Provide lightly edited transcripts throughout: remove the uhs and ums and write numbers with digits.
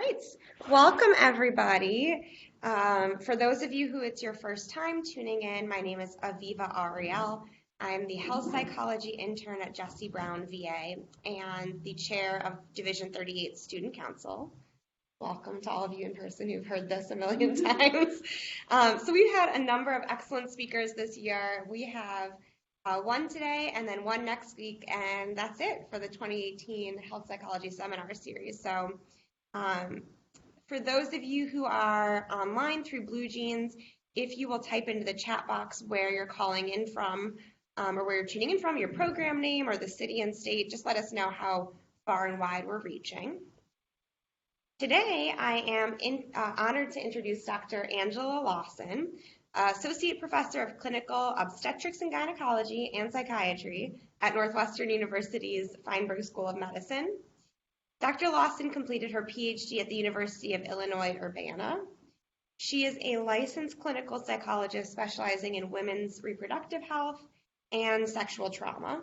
right, welcome everybody. For those of you who it's your first time tuning in, my name is Aviva Ariel. I'm the health psychology intern at Jesse Brown VA and the chair of Division 38 Student Council. Welcome to all of you in person who've heard this a million times. So we've had a number of excellent speakers this year. We have one today and then one next week, and that's it for the 2018 Health Psychology Seminar Series. So for those of you who are online through Blue Jeans, if you will type into the chat box where you're calling in from or where you're tuning in from, your program name or the city and state, just let us know how far and wide we're reaching. Today, I am honored to introduce Dr. Angela Lawson, Associate Professor of Clinical Obstetrics and Gynecology and Psychiatry at Northwestern University's Feinberg School of Medicine. Dr. Lawson completed her PhD at the University of Illinois, Urbana. She is a licensed clinical psychologist specializing in women's reproductive health and sexual trauma.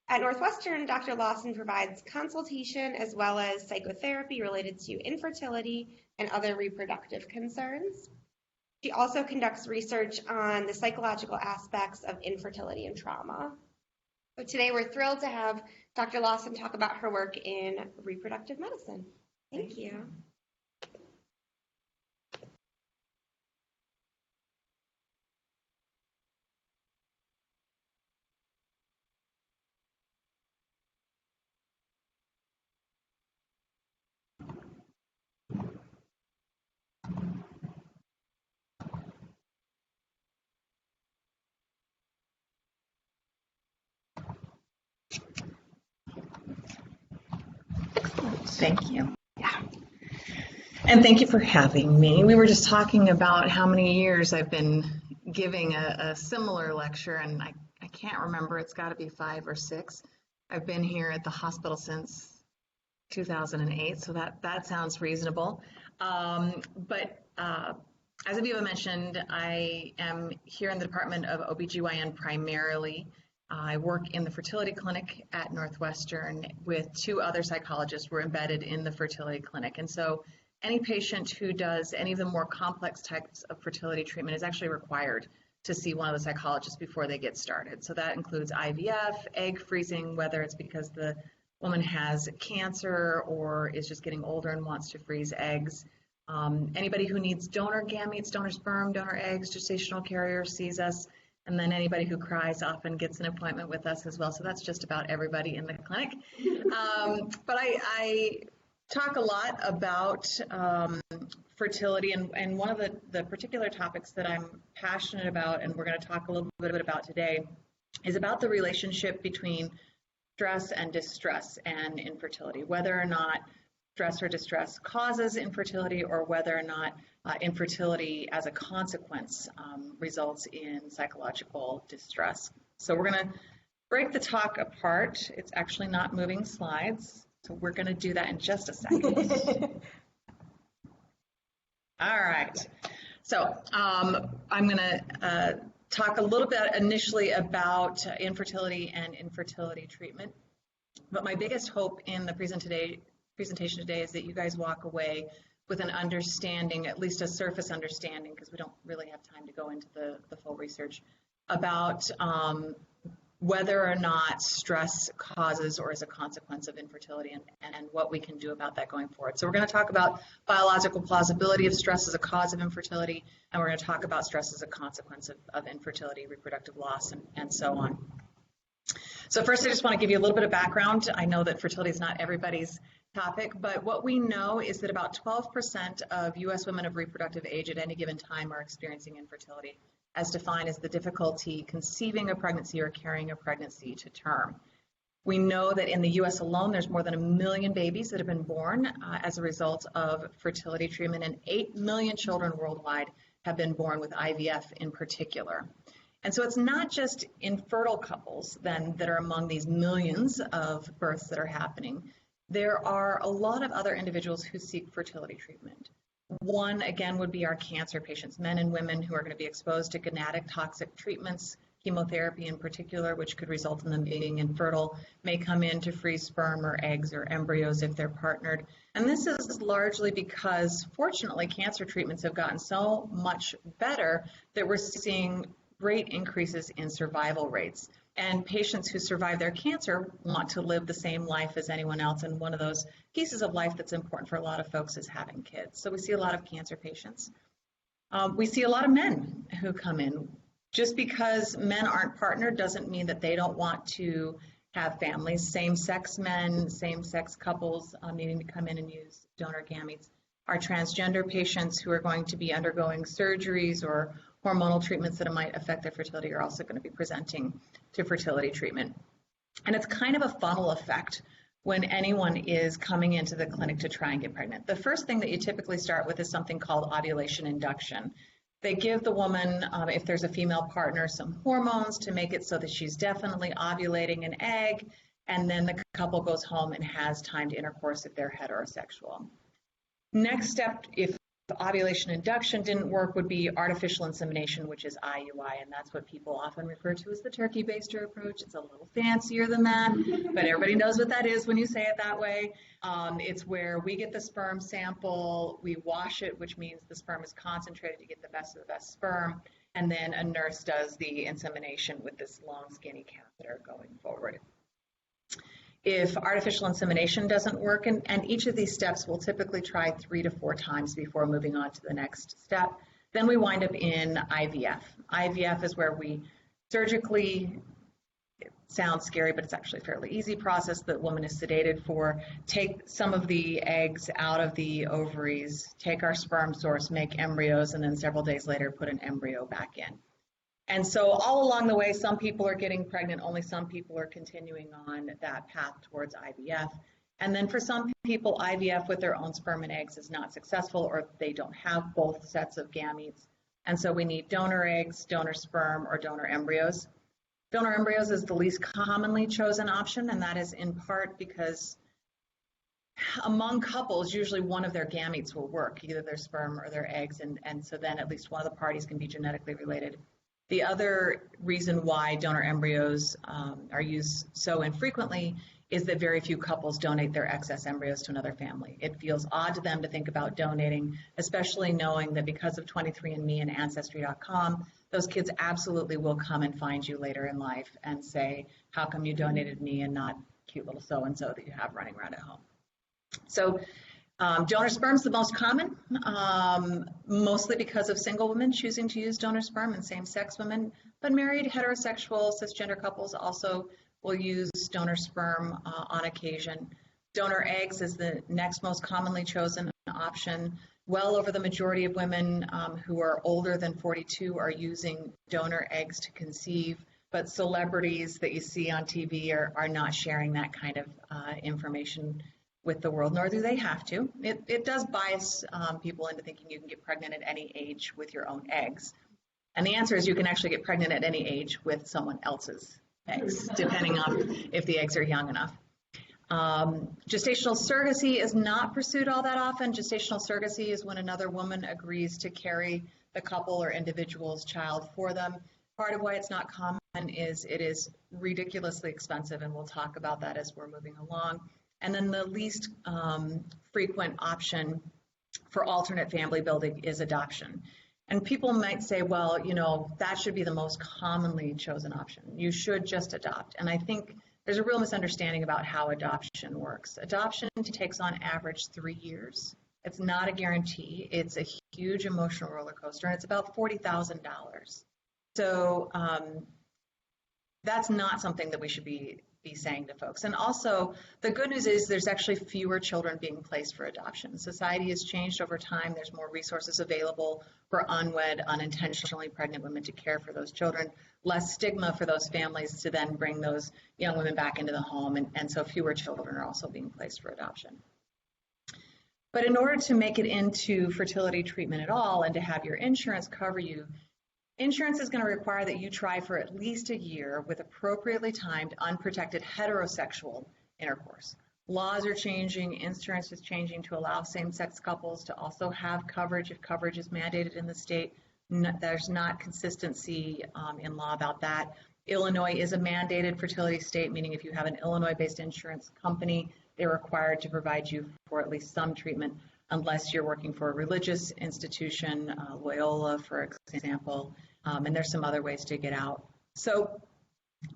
At Northwestern, Dr. Lawson provides consultation as well as psychotherapy related to infertility and other reproductive concerns. She also conducts research on the psychological aspects of infertility and trauma. So today we're thrilled to have Dr. Lawson talk about her work in reproductive medicine. Thank you. Thank you. Yeah. And thank you for having me. We were just talking about how many years I've been giving a similar lecture, and I can't remember, it's got to be 5 or 6. I've been here at the hospital since 2008, so that sounds reasonable. But as Aviva mentioned, I am here in the Department of OBGYN primarily. I work in the fertility clinic at Northwestern with 2 other psychologists. We're embedded in the fertility clinic. And so any patient who does any of the more complex types of fertility treatment is actually required to see one of the psychologists before they get started. So that includes IVF, egg freezing, whether it's because the woman has cancer or is just getting older and wants to freeze eggs. Anybody who needs donor gametes, donor sperm, donor eggs, gestational carrier sees us. And then anybody who cries often gets an appointment with us as well. So that's just about everybody in the clinic. But I talk a lot about fertility, and one of the particular topics that I'm passionate about, and we're going to talk a little bit about today, is about the relationship between stress and distress and infertility, whether or not stress or distress causes infertility, or whether or not infertility as a consequence results in psychological distress. So we're going to break the talk apart. It's actually not moving slides, so we're going to do that in just a second. All right. So I'm going to talk a little bit initially about infertility and infertility treatment. But my biggest hope in the presentation today is that you guys walk away with an understanding, at least a surface understanding, because we don't really have time to go into the full research, about whether or not stress causes or is a consequence of infertility, and what we can do about that going forward. So we're going to talk about biological plausibility of stress as a cause of infertility, and we're going to talk about stress as a consequence of infertility, reproductive loss, and so on. So first, I just want to give you a little bit of background. I know that fertility is not everybody's topic, but what we know is that about 12% of U.S. women of reproductive age at any given time are experiencing infertility, as defined as the difficulty conceiving a pregnancy or carrying a pregnancy to term. We know that in the U.S. alone, there's more than 1 million babies that have been born as a result of fertility treatment, and 8 million children worldwide have been born with IVF in particular. And so it's not just infertile couples then that are among these millions of births that are happening. There are a lot of other individuals who seek fertility treatment. One, again, would be our cancer patients, men and women who are going to be exposed to gonadic toxic treatments, chemotherapy in particular, which could result in them being infertile, may come in to freeze sperm or eggs or embryos if they're partnered. And this is largely because, fortunately, cancer treatments have gotten so much better that we're seeing great increases in survival rates. And patients who survive their cancer want to live the same life as anyone else. And one of those pieces of life that's important for a lot of folks is having kids. So we see a lot of cancer patients. We see a lot of men who come in. Just because men aren't partnered doesn't mean that they don't want to have families. Same-sex men, same-sex couples needing to come in and use donor gametes. Our transgender patients who are going to be undergoing surgeries or hormonal treatments that might affect their fertility are also going to be presenting to fertility treatment. And it's kind of a funnel effect when anyone is coming into the clinic to try and get pregnant. The first thing that you typically start with is something called ovulation induction. They give the woman, if there's a female partner, some hormones to make it so that she's definitely ovulating an egg, and then the couple goes home and has timed intercourse if they're heterosexual. Next step, if ovulation induction didn't work, would be artificial insemination, which is IUI, and that's what people often refer to as the turkey baster approach. It's a little fancier than that, but everybody knows what that is when you say it that way. It's where we get the sperm sample, we wash it, which means the sperm is concentrated to get the best of the best sperm, and then a nurse does the insemination with this long, skinny catheter going forward. If artificial insemination doesn't work, and each of these steps we'll typically try 3 to 4 times before moving on to the next step, then we wind up in IVF. IVF is where we surgically, it sounds scary, but it's actually a fairly easy process. The woman is sedated for, take some of the eggs out of the ovaries, take our sperm source, make embryos, and then several days later put an embryo back in. And so all along the way, some people are getting pregnant, only some people are continuing on that path towards IVF. And then for some people, IVF with their own sperm and eggs is not successful, or they don't have both sets of gametes. And so we need donor eggs, donor sperm, or donor embryos. Donor embryos is the least commonly chosen option, and that is in part because among couples, usually one of their gametes will work, either their sperm or their eggs, and so then at least one of the parties can be genetically related. The other reason why donor embryos are used so infrequently is that very few couples donate their excess embryos to another family. It feels odd to them to think about donating, especially knowing that because of 23andMe and Ancestry.com, those kids absolutely will come and find you later in life and say, how come you donated me and not cute little so-and-so that you have running around at home? So donor sperm is the most common, mostly because of single women choosing to use donor sperm and same-sex women, but married, heterosexual, cisgender couples also will use donor sperm on occasion. Donor eggs is the next most commonly chosen option. Well over the majority of women who are older than 42 are using donor eggs to conceive, but celebrities that you see on TV are not sharing that kind of information with the world, nor do they have to. It does bias people into thinking you can get pregnant at any age with your own eggs. And the answer is you can actually get pregnant at any age with someone else's eggs, depending on if the eggs are young enough. Gestational surrogacy is not pursued all that often. Gestational surrogacy is when another woman agrees to carry the couple or individual's child for them. Part of why it's not common is it is ridiculously expensive, and we'll talk about that as we're moving along. And then the least frequent option for alternate family building is adoption. And people might say, well, you know, that should be the most commonly chosen option. You should just adopt. And I think there's a real misunderstanding about how adoption works. Adoption takes on average 3 years. It's not a guarantee. It's a huge emotional roller coaster, and it's about $40,000. So that's not something that we should be saying to folks. And also, the good news is there's actually fewer children being placed for adoption. Society has changed over time. There's more resources available for unwed, unintentionally pregnant women to care for those children, less stigma for those families to then bring those young women back into the home, and so fewer children are also being placed for adoption. But in order to make it into fertility treatment at all and to have your insurance cover you, insurance is going to require that you try for at least a year with appropriately timed, unprotected heterosexual intercourse. Laws are changing, insurance is changing to allow same-sex couples to also have coverage if coverage is mandated in the state. There's not consistency in law about that. Illinois is a mandated fertility state, meaning if you have an Illinois-based insurance company, they're required to provide you for at least some treatment, unless you're working for a religious institution, Loyola, for example, and there's some other ways to get out. So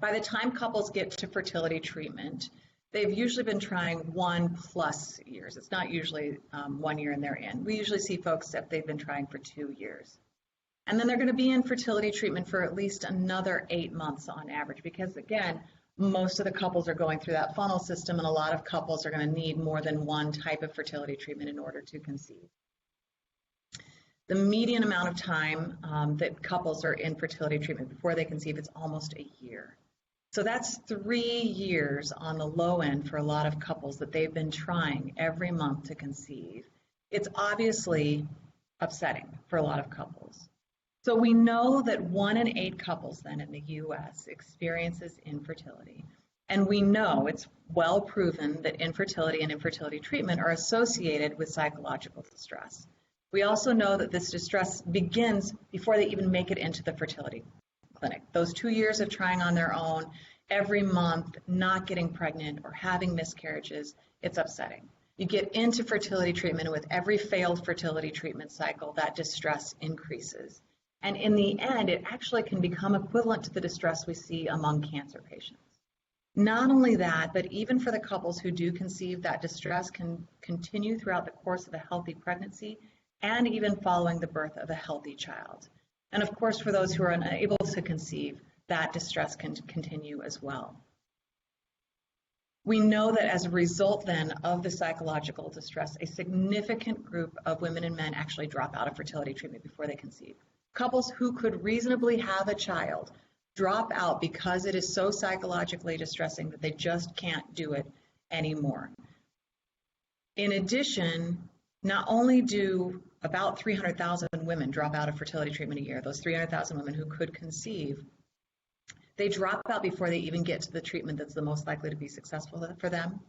by the time couples get to fertility treatment, they've usually been trying 1+ years. It's not usually 1 year and they're in. We usually see folks that they've been trying for 2 years. And then they're going to be in fertility treatment for at least another 8 months on average, because again, most of the couples are going through that funnel system, and a lot of couples are going to need more than one type of fertility treatment in order to conceive. The median amount of time that couples are in fertility treatment before they conceive is almost a year. So that's 3 years on the low end for a lot of couples that they've been trying every month to conceive. It's obviously upsetting for a lot of couples. So we know that 1 in 8 couples then in the US experiences infertility. And we know it's well proven that infertility and infertility treatment are associated with psychological distress. We also know that this distress begins before they even make it into the fertility clinic. Those 2 years of trying on their own, every month, not getting pregnant or having miscarriages, it's upsetting. You get into fertility treatment, and with every failed fertility treatment cycle, that distress increases. And in the end, it actually can become equivalent to the distress we see among cancer patients. Not only that, but even for the couples who do conceive, that distress can continue throughout the course of a healthy pregnancy and even following the birth of a healthy child. And of course, for those who are unable to conceive, that distress can continue as well. We know that as a result then of the psychological distress, a significant group of women and men actually drop out of fertility treatment before they conceive. Couples who could reasonably have a child drop out because it is so psychologically distressing that they just can't do it anymore. In addition, not only do about 300,000 women drop out of fertility treatment a year, those 300,000 women who could conceive, they drop out before they even get to the treatment that's the most likely to be successful for them.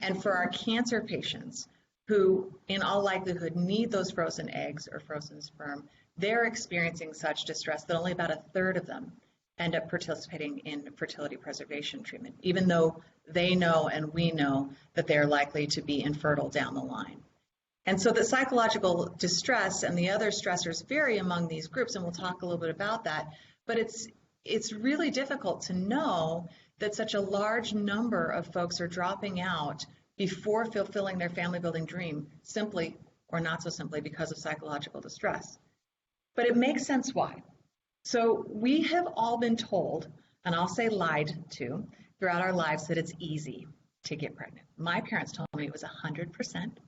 And for our cancer patients, who in all likelihood need those frozen eggs or frozen sperm, they're experiencing such distress that only about 1/3 of them end up participating in fertility preservation treatment, even though they know and we know that they're likely to be infertile down the line. And so the psychological distress and the other stressors vary among these groups, and we'll talk a little bit about that, but it's really difficult to know that such a large number of folks are dropping out before fulfilling their family building dream, simply or not so simply because of psychological distress. But it makes sense why. So we have all been told, and I'll say lied to, throughout our lives that it's easy to get pregnant. My parents told me it was 100%,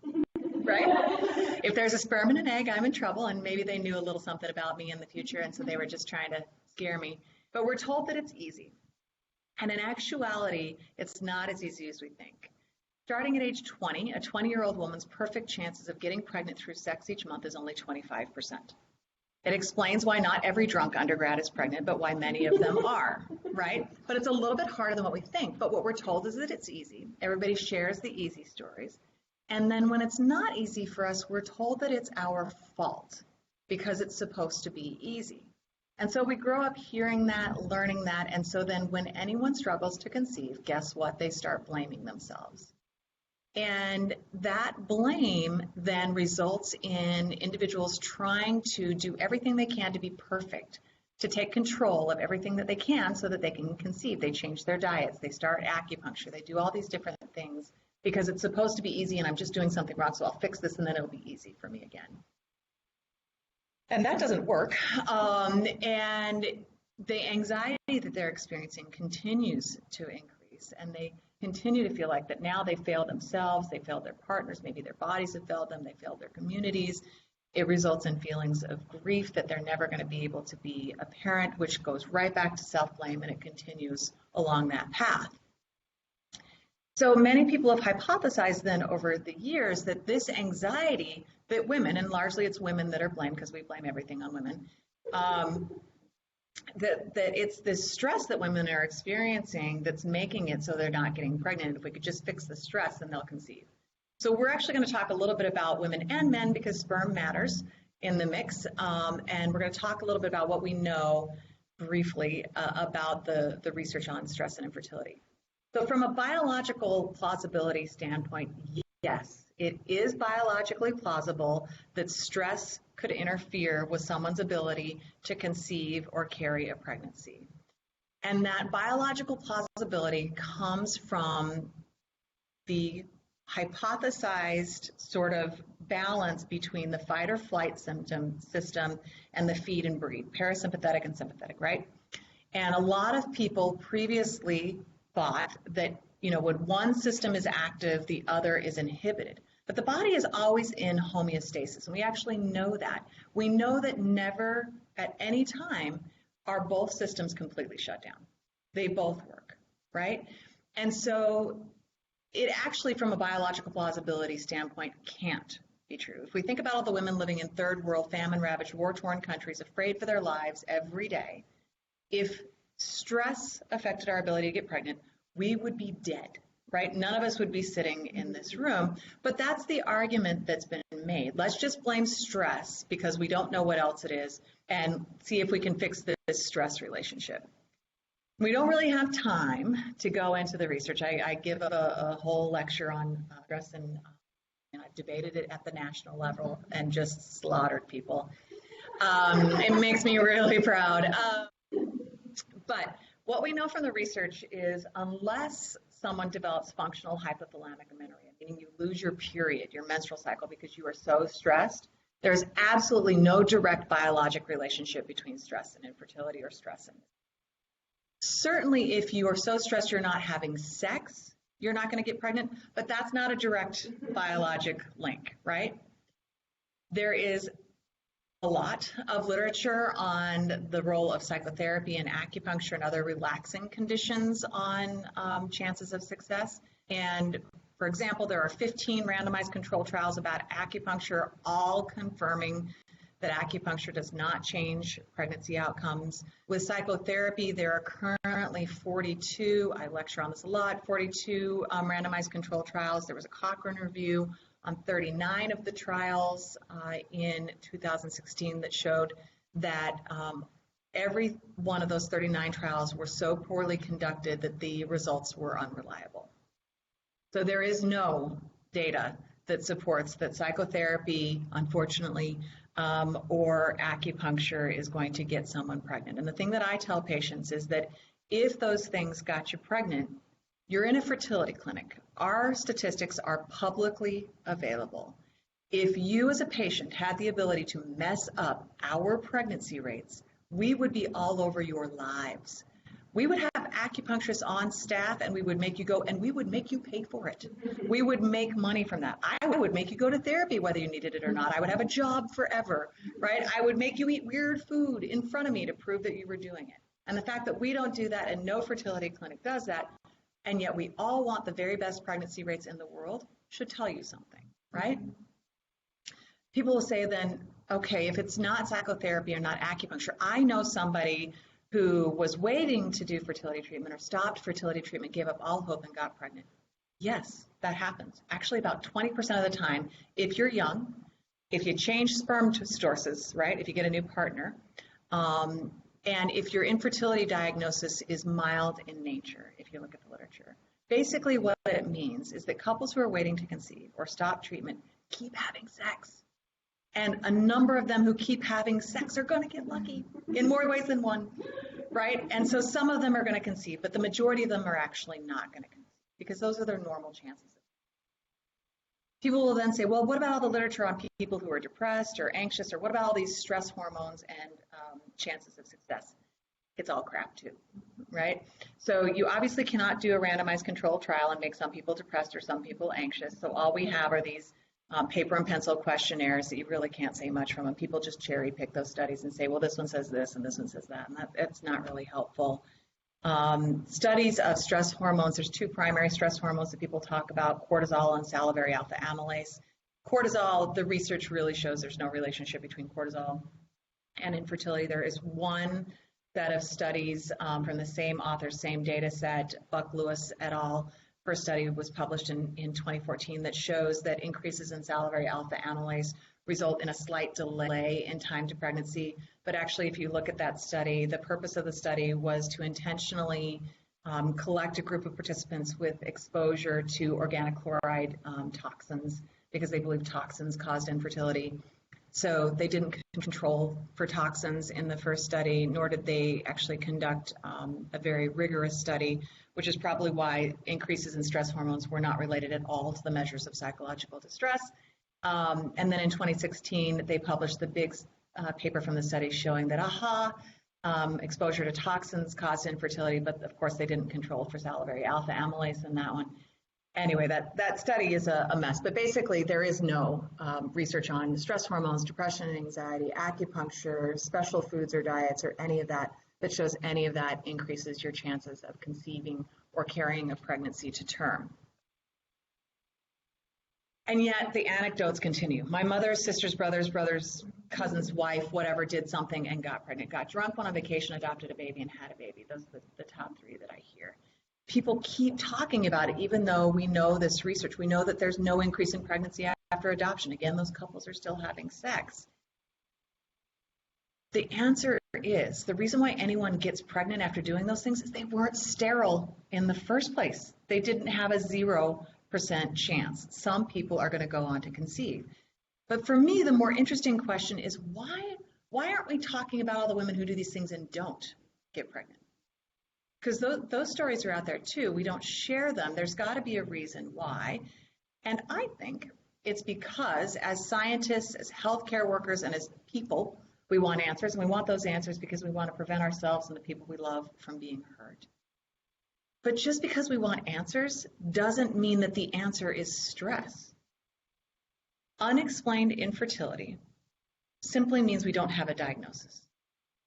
right? If there's a sperm and an egg, I'm in trouble, and maybe they knew a little something about me in the future, and so they were just trying to scare me. But we're told that it's easy. And in actuality, it's not as easy as we think. Starting at age 20, a 20-year-old woman's perfect chances of getting pregnant through sex each month is only 25%. It explains why not every drunk undergrad is pregnant, but why many of them are, right? But it's a little bit harder than what we think. But what we're told is that it's easy. Everybody shares the easy stories. And then when it's not easy for us, we're told that it's our fault because it's supposed to be easy. And so we grow up hearing that, learning that, and so then when anyone struggles to conceive, guess what? They start blaming themselves. And that blame then results in individuals trying to do everything they can to be perfect, to take control of everything that they can so that they can conceive. They change their diets, they start acupuncture, they do all these different things because it's supposed to be easy and I'm just doing something wrong, so I'll fix this and then it'll be easy for me again. And that doesn't work. And the anxiety that they're experiencing continues to increase, and they continue to feel like that now they failed themselves, they failed their partners, maybe their bodies have failed them, they failed their communities. It results in feelings of grief that they're never going to be able to be a parent, which goes right back to self-blame, and it continues along that path. So many people have hypothesized then over the years that this anxiety that women, and largely it's women that are blamed because we blame everything on women, that it's this stress that women are experiencing that's making it so they're not getting pregnant. If we could just fix the stress, then they'll conceive. So we're actually going to talk a little bit about women and men because sperm matters, in the mix, and we're going to talk a little bit about what we know briefly about the research on stress and infertility. So from a biological plausibility standpoint, yes, it is biologically plausible that stress could interfere with someone's ability to conceive or carry a pregnancy. And that biological plausibility comes from the hypothesized sort of balance between the fight or flight symptom system and the feed and breathe, parasympathetic and sympathetic, right? And a lot of people previously thought that, when one system is active, the other is inhibited. But the body is always in homeostasis, and we actually know that. We know that never at any time are both systems completely shut down. They both work, right? And so it actually, from a biological plausibility standpoint, can't be true. If we think about all the women living in third world, famine-ravaged, war-torn countries, afraid for their lives every day, if stress affected our ability to get pregnant, we would be dead, right? None of us would be sitting in this room. But that's the argument that's been made. Let's just blame stress because we don't know what else it is and see if we can fix this stress relationship. We don't really have time to go into the research. I give a whole lecture on stress, and I've debated it at the national level and just slaughtered people. It makes me really proud. But what we know from the research is unless someone develops functional hypothalamic amenorrhea, meaning you lose your period, your menstrual cycle, because you are so stressed, there's absolutely no direct biologic relationship between stress and infertility or stress and certainly, if you are so stressed you're not having sex, you're not going to get pregnant, but that's not a direct biologic link, right? There is a lot of literature on the role of psychotherapy and acupuncture and other relaxing conditions on chances of success. And for example, there are 15 randomized control trials about acupuncture, all confirming that acupuncture does not change pregnancy outcomes. With psychotherapy, there are currently 42, I lecture on this a lot, 42 randomized control trials. There was a Cochrane review on 39 of the trials in 2016 that showed that every one of those 39 trials were so poorly conducted that the results were unreliable. So there is no data that supports that psychotherapy, unfortunately, or acupuncture is going to get someone pregnant. And the thing that I tell patients is that if those things got you pregnant, you're in a fertility clinic. Our statistics are publicly available. If you as a patient had the ability to mess up our pregnancy rates, we would be all over your lives. We would have acupuncturists on staff and we would make you go and we would make you pay for it. We would make money from that. I would make you go to therapy whether you needed it or not. I would have a job forever, right? I would make you eat weird food in front of me to prove that you were doing it. And the fact that we don't do that and no fertility clinic does that, and yet we all want the very best pregnancy rates in the world should tell you something, right? People will say then, okay, if it's not psychotherapy or not acupuncture, I know somebody who was waiting to do fertility treatment or stopped fertility treatment, gave up all hope and got pregnant. Yes, that happens. Actually, about 20% of the time, if you're young, if you change sperm sources, right, if you get a new partner, and if your infertility diagnosis is mild in nature, if you look at the literature. Basically what it means is that couples who are waiting to conceive or stop treatment keep having sex. And a number of them who keep having sex are going to get lucky in more ways than one, right? And so some of them are going to conceive, but the majority of them are actually not going to conceive because those are their normal chances. People will then say, well, what about all the literature on people who are depressed or anxious, or what about all these stress hormones and chances of success? It's all crap too, right? So you obviously cannot do a randomized controlled trial and make some people depressed or some people anxious. So all we have are these paper and pencil questionnaires that you really can't say much from, and people just cherry pick those studies and say, well, this one says this and this one says that, and that's not really helpful. Studies of stress hormones, there's two primary stress hormones that people talk about, cortisol and salivary alpha amylase. Cortisol, the research really shows there's no relationship between cortisol and infertility. There is one set of studies from the same author, same data set, Buck Lewis et al. First study was published in 2014 that shows that increases in salivary alpha amylase result in a slight delay in time to pregnancy. But actually, if you look at that study, the purpose of the study was to intentionally collect a group of participants with exposure to organic chloride toxins, because they believe toxins caused infertility. So they didn't control for toxins in the first study, nor did they actually conduct a very rigorous study, which is probably why increases in stress hormones were not related at all to the measures of psychological distress. And then in 2016, they published the big paper from the study showing that, exposure to toxins caused infertility, but of course they didn't control for salivary alpha amylase in that one. Anyway, that study is a mess, but basically there is no research on stress hormones, depression and anxiety, acupuncture, special foods or diets, or any of that shows any of that increases your chances of conceiving or carrying a pregnancy to term. And yet the anecdotes continue. My mother's sister's brother's cousin's wife, whatever, did something and got pregnant, got drunk, went on vacation, adopted a baby, and had a baby. Those are the top three that I hear. People keep talking about it, even though we know this research. We know that there's no increase in pregnancy after adoption. Again, those couples are still having sex. The answer is, the reason why anyone gets pregnant after doing those things is they weren't sterile in the first place. They didn't have a 0% chance. Some people are going to go on to conceive. But for me, the more interesting question is, why aren't we talking about all the women who do these things and don't get pregnant? Because those stories are out there too. We don't share them. There's got to be a reason why. And I think it's because as scientists, as healthcare workers, and as people, we want answers. And we want those answers because we want to prevent ourselves and the people we love from being hurt. But just because we want answers doesn't mean that the answer is stress. Unexplained infertility simply means we don't have a diagnosis.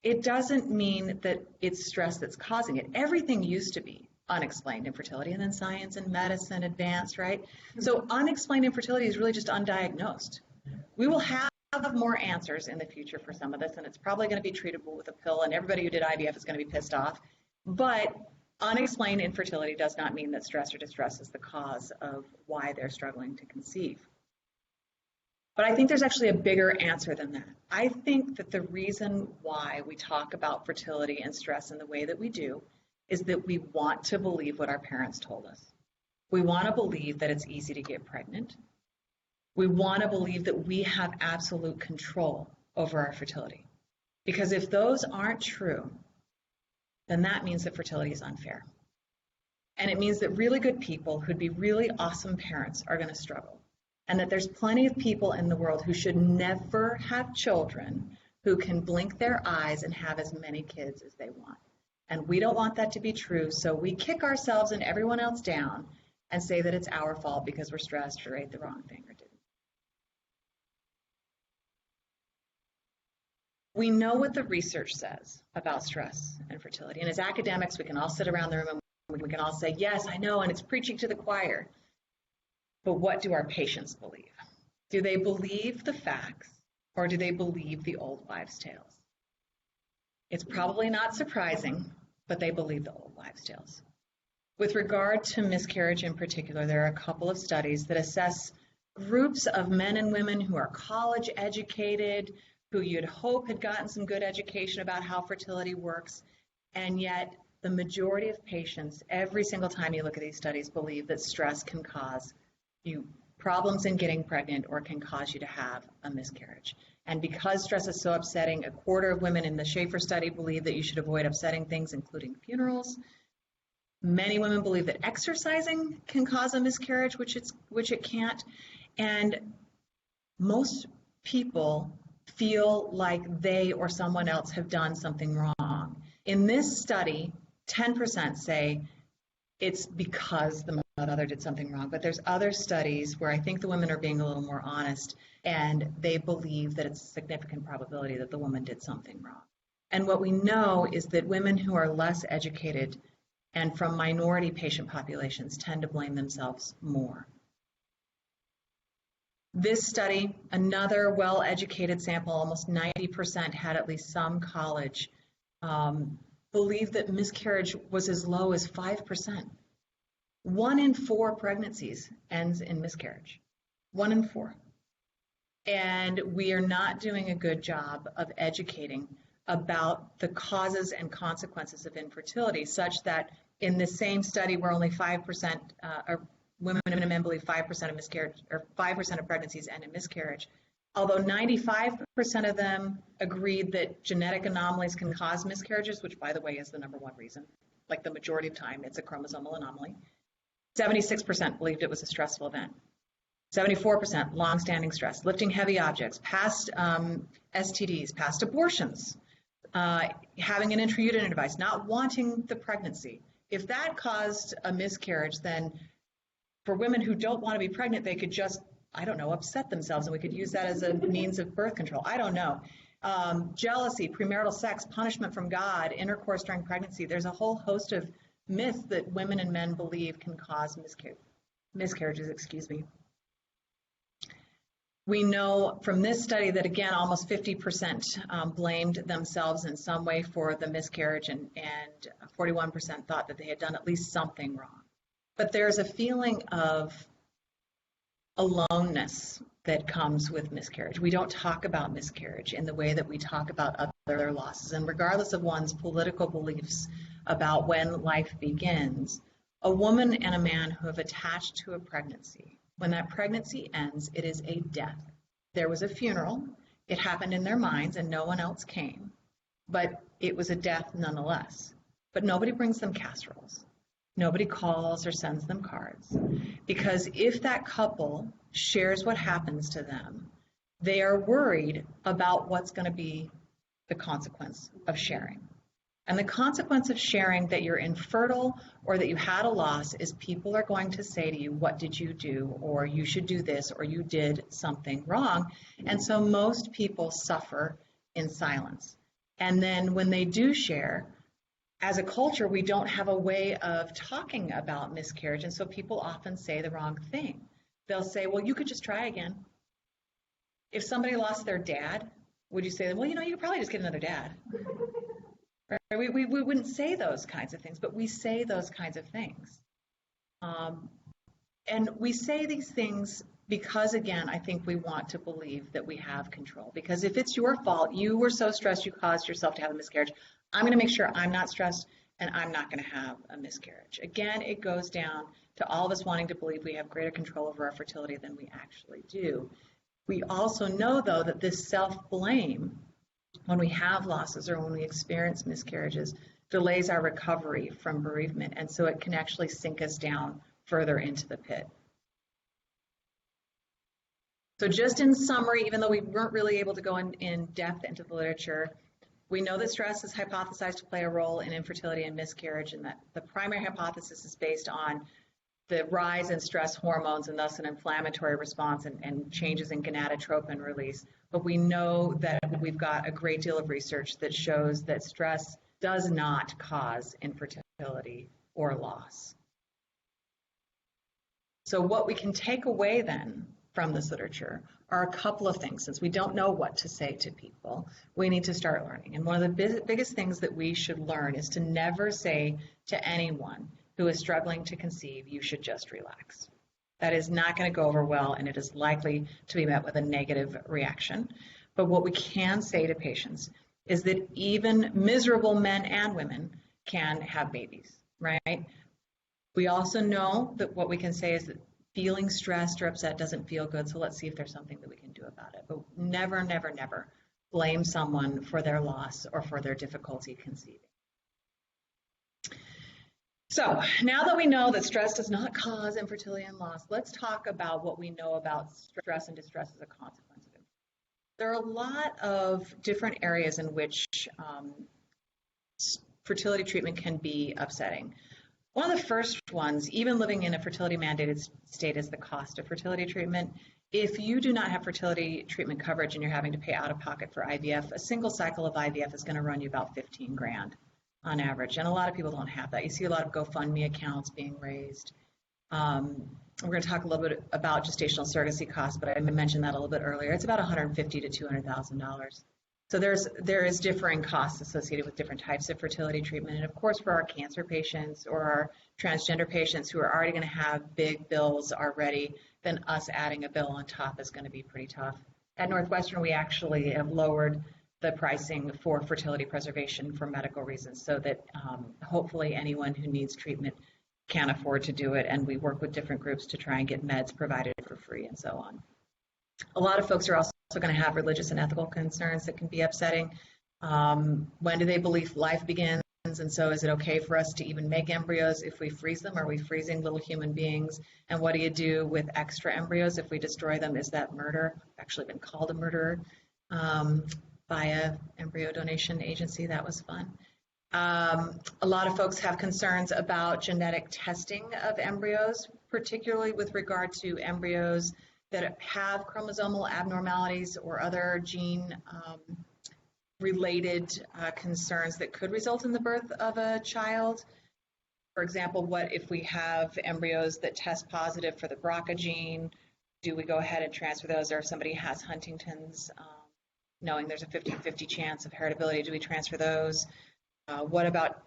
It doesn't mean that it's stress that's causing it. Everything used to be unexplained infertility, and then science and medicine advanced, right? So unexplained infertility is really just undiagnosed. We will have more answers in the future for some of this, and it's probably going to be treatable with a pill, and everybody who did IVF is going to be pissed off. But unexplained infertility does not mean that stress or distress is the cause of why they're struggling to conceive. But I think there's actually a bigger answer than that. I think that the reason why we talk about fertility and stress in the way that we do is that we want to believe what our parents told us. We want to believe that it's easy to get pregnant. We want to believe that we have absolute control over our fertility. Because if those aren't true, then that means that fertility is unfair. And it means that really good people who'd be really awesome parents are going to struggle. And that there's plenty of people in the world who should never have children who can blink their eyes and have as many kids as they want. And we don't want that to be true, so we kick ourselves and everyone else down and say that it's our fault because we're stressed or ate the wrong thing or didn't. We know what the research says about stress and fertility. And as academics, we can all sit around the room and we can all say, yes, I know, and it's preaching to the choir. But what do our patients believe? Do they believe the facts, or do they believe the old wives' tales? It's probably not surprising, but they believe the old wives' tales. With regard to miscarriage in particular, there are a couple of studies that assess groups of men and women who are college educated, who you'd hope had gotten some good education about how fertility works, and yet the majority of patients, every single time you look at these studies, believe that stress can cause you problems in getting pregnant or can cause you to have a miscarriage. And because stress is so upsetting, a quarter of women in the Schaefer study believe that you should avoid upsetting things, including funerals. Many women believe that exercising can cause a miscarriage, which it can't. And most people feel like they or someone else have done something wrong. In this study, 10% say it's because the mother did something wrong, but there's other studies where I think the women are being a little more honest, and they believe that it's a significant probability that the woman did something wrong. And what we know is that women who are less educated and from minority patient populations tend to blame themselves more. This study, another well-educated sample, almost 90% had at least some college, believed that miscarriage was as low as 5%. 1 in 4 pregnancies ends in miscarriage. 1 in 4. And we are not doing a good job of educating about the causes and consequences of infertility, such that in the same study where only 5% women and men believe 5% of miscarriage, or 5% of pregnancies end in miscarriage, although 95% of them agreed that genetic anomalies can cause miscarriages, which by the way is the number one reason, like the majority of time it's a chromosomal anomaly, 76% believed it was a stressful event. 74% long-standing stress, lifting heavy objects, past STDs, past abortions, having an intrauterine device, not wanting the pregnancy. If that caused a miscarriage, then for women who don't want to be pregnant, they could just, I don't know, upset themselves, and we could use that as a means of birth control. I don't know. Jealousy, premarital sex, punishment from God, intercourse during pregnancy. There's a whole host of myths that women and men believe can cause miscarriages. We know from this study that, again, almost 50% blamed themselves in some way for the miscarriage, and 41% thought that they had done at least something wrong. But there's a feeling of aloneness that comes with miscarriage. We don't talk about miscarriage in the way that we talk about other losses. And regardless of one's political beliefs about when life begins, a woman and a man who have attached to a pregnancy, when that pregnancy ends, it is a death. There was a funeral, it happened in their minds, and no one else came, but it was a death nonetheless. But nobody brings them casseroles. Nobody calls or sends them cards. Because if that couple shares what happens to them, they are worried about what's going to be the consequence of sharing. And the consequence of sharing that you're infertile or that you had a loss is people are going to say to you, what did you do? Or you should do this, or you did something wrong. And so most people suffer in silence. And then when they do share, as a culture, we don't have a way of talking about miscarriage. And so people often say the wrong thing. They'll say, well, you could just try again. If somebody lost their dad, would you say, well, you could probably just get another dad? Right? We wouldn't say those kinds of things, but we say those kinds of things. And we say these things because, again, I think we want to believe that we have control. Because if it's your fault, you were so stressed you caused yourself to have a miscarriage, I'm going to make sure I'm not stressed and I'm not going to have a miscarriage. Again, it goes down to all of us wanting to believe we have greater control over our fertility than we actually do. We also know, though, that this self-blame, when we have losses or when we experience miscarriages, delays our recovery from bereavement, and so it can actually sink us down further into the pit. So just in summary, even though we weren't really able to go in depth into the literature, we know that stress is hypothesized to play a role in infertility and miscarriage, and that the primary hypothesis is based on the rise in stress hormones and thus an inflammatory response and changes in gonadotropin release. But we know that we've got a great deal of research that shows that stress does not cause infertility or loss. So what we can take away then from this literature are a couple of things. Since we don't know what to say to people, we need to start learning. And one of the biggest things that we should learn is to never say to anyone who is struggling to conceive, you should just relax. That is not going to go over well, and it is likely to be met with a negative reaction. But what we can say to patients is that even miserable men and women can have babies, right? We also know that what we can say is that feeling stressed or upset doesn't feel good, so let's see if there's something that we can do about it. But never, never, never blame someone for their loss or for their difficulty conceiving. So now that we know that stress does not cause infertility and loss, let's talk about what we know about stress and distress as a consequence of it. There are a lot of different areas in which fertility treatment can be upsetting. One of the first ones, even living in a fertility mandated state, is the cost of fertility treatment. If you do not have fertility treatment coverage and you're having to pay out of pocket for IVF, a single cycle of IVF is going to run you about 15 grand on average. And a lot of people don't have that. You see a lot of GoFundMe accounts being raised. We're going to talk a little bit about gestational surrogacy costs, but I mentioned that a little bit earlier. It's about $150,000 to $200,000. So there is differing costs associated with different types of fertility treatment. And of course, for our cancer patients or our transgender patients who are already going to have big bills already, then us adding a bill on top is going to be pretty tough. At Northwestern, we actually have lowered the pricing for fertility preservation for medical reasons so that hopefully anyone who needs treatment can afford to do it. And we work with different groups to try and get meds provided for free and so on. A lot of folks are also going to have religious and ethical concerns that can be upsetting. When do they believe life begins? And so is it okay for us to even make embryos if we freeze them? Are we freezing little human beings? And what do you do with extra embryos if we destroy them? Is that murder? I've actually been called a murderer by a embryo donation agency. That was fun. A lot of folks have concerns about genetic testing of embryos, particularly with regard to embryos that have chromosomal abnormalities or other gene related concerns that could result in the birth of a child. For example, what if we have embryos that test positive for the BRCA gene? Do we go ahead and transfer those? Or if somebody has Huntington's, knowing there's a 50-50 chance of heritability, do we transfer those? What about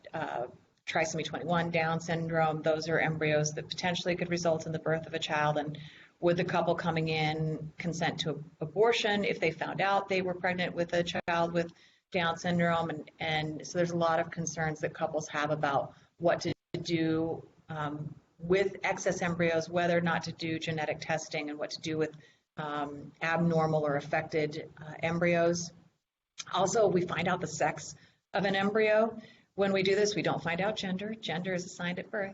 trisomy 21, Down syndrome? Those are embryos that potentially could result in the birth of a child. And would the couple coming in consent to abortion if they found out they were pregnant with a child with Down syndrome? And so there's a lot of concerns that couples have about what to do with excess embryos, whether or not to do genetic testing, and what to do with abnormal or affected embryos. Also, we find out the sex of an embryo. When we do this, we don't find out gender. Gender is assigned at birth.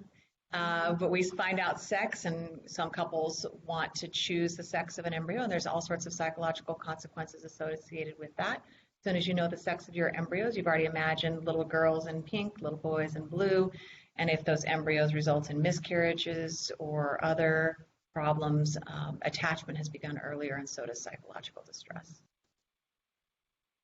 But we find out sex, and some couples want to choose the sex of an embryo, and there's all sorts of psychological consequences associated with that. As soon as you know the sex of your embryos, you've already imagined little girls in pink, little boys in blue, and if those embryos result in miscarriages or other problems, attachment has begun earlier, and so does psychological distress.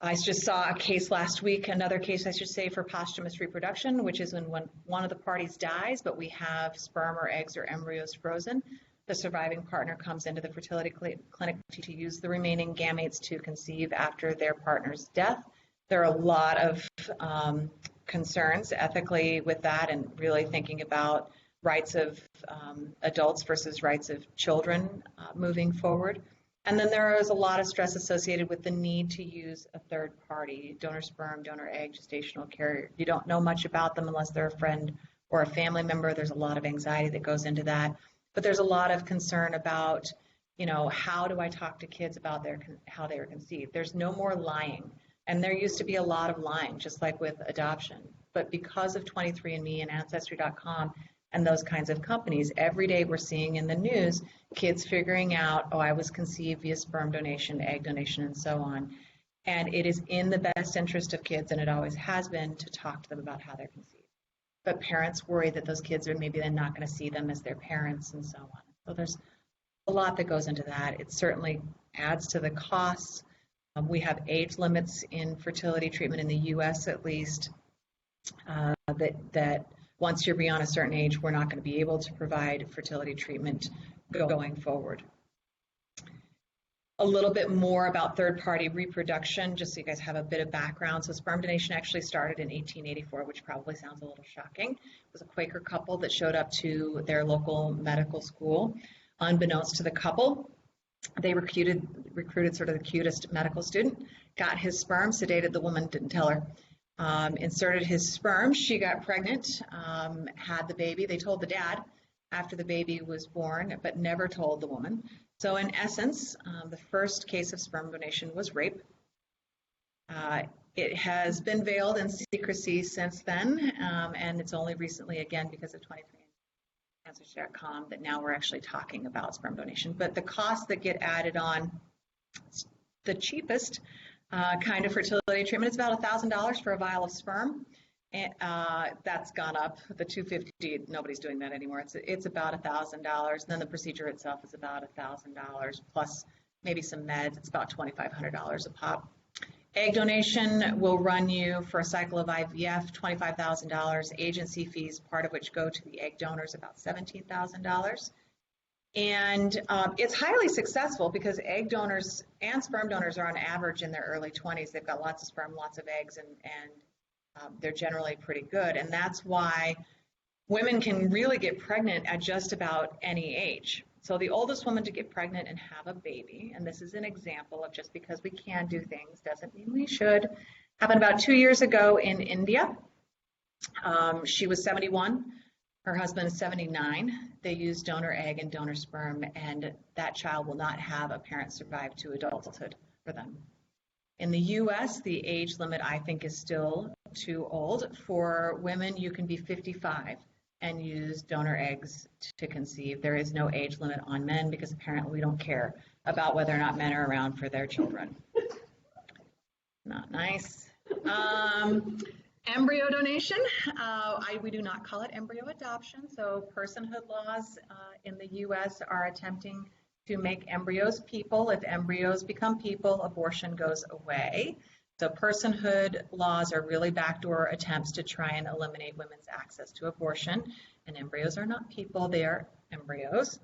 I just saw a case last week, another case I should say, for posthumous reproduction, which is when one of the parties dies, but we have sperm or eggs or embryos frozen. The surviving partner comes into the fertility clinic to use the remaining gametes to conceive after their partner's death. There are a lot of concerns ethically with that, and really thinking about rights of adults versus rights of children moving forward. And then there is a lot of stress associated with the need to use a third party, donor sperm, donor egg, gestational carrier. You don't know much about them unless they're a friend or a family member. There's a lot of anxiety that goes into that. But there's a lot of concern about, how do I talk to kids about how they were conceived? There's no more lying. And there used to be a lot of lying, just like with adoption. But because of 23andMe and Ancestry.com, and those kinds of companies, every day we're seeing in the news kids figuring out, I was conceived via sperm donation, egg donation, and so on. And it is in the best interest of kids, and it always has been, to talk to them about how they're conceived. But parents worry that those kids are maybe then not going to see them as their parents and so on. So there's a lot that goes into that. It certainly adds to the costs. We have age limits in fertility treatment in the U.S. at least, that once you're beyond a certain age, we're not going to be able to provide fertility treatment going forward. A little bit more about third-party reproduction, just so you guys have a bit of background. So sperm donation actually started in 1884, which probably sounds a little shocking. It was a Quaker couple that showed up to their local medical school. Unbeknownst to the couple, they recruited sort of the cutest medical student, got his sperm, sedated the woman, didn't tell her. Inserted his sperm, she got pregnant, had the baby. They told the dad after the baby was born, but never told the woman. So in essence, the first case of sperm donation was rape. It has been veiled in secrecy since then, and it's only recently, again, because of 23andMe that now we're actually talking about sperm donation. But the costs that get added on, the cheapest kind of fertility treatment, it's about $1,000 for a vial of sperm. And that's gone up. The $250, nobody's doing that anymore. It's about $1,000. Then the procedure itself is about $1,000 plus maybe some meds. It's about $2,500 a pop. Egg donation will run you, for a cycle of IVF, $25,000. Agency fees, part of which go to the egg donors, about $17,000. And it's highly successful because egg donors and sperm donors are on average in their early 20s. They've got lots of sperm, lots of eggs, and they're generally pretty good. And that's why women can really get pregnant at just about any age. So the oldest woman to get pregnant and have a baby, and this is an example of just because we can do things doesn't mean we should, happened about 2 years ago in India. She was 71. Her husband is 79. They used donor egg and donor sperm, and that child will not have a parent survive to adulthood for them. In the US, the age limit, I think, is still too old. For women, you can be 55 and use donor eggs to conceive. There is no age limit on men because apparently we don't care about whether or not men are around for their children. Not nice. Embryo donation, we do not call it embryo adoption. So personhood laws in the US are attempting to make embryos people. If embryos become people, abortion goes away. So personhood laws are really backdoor attempts to try and eliminate women's access to abortion. And embryos are not people, they are embryos.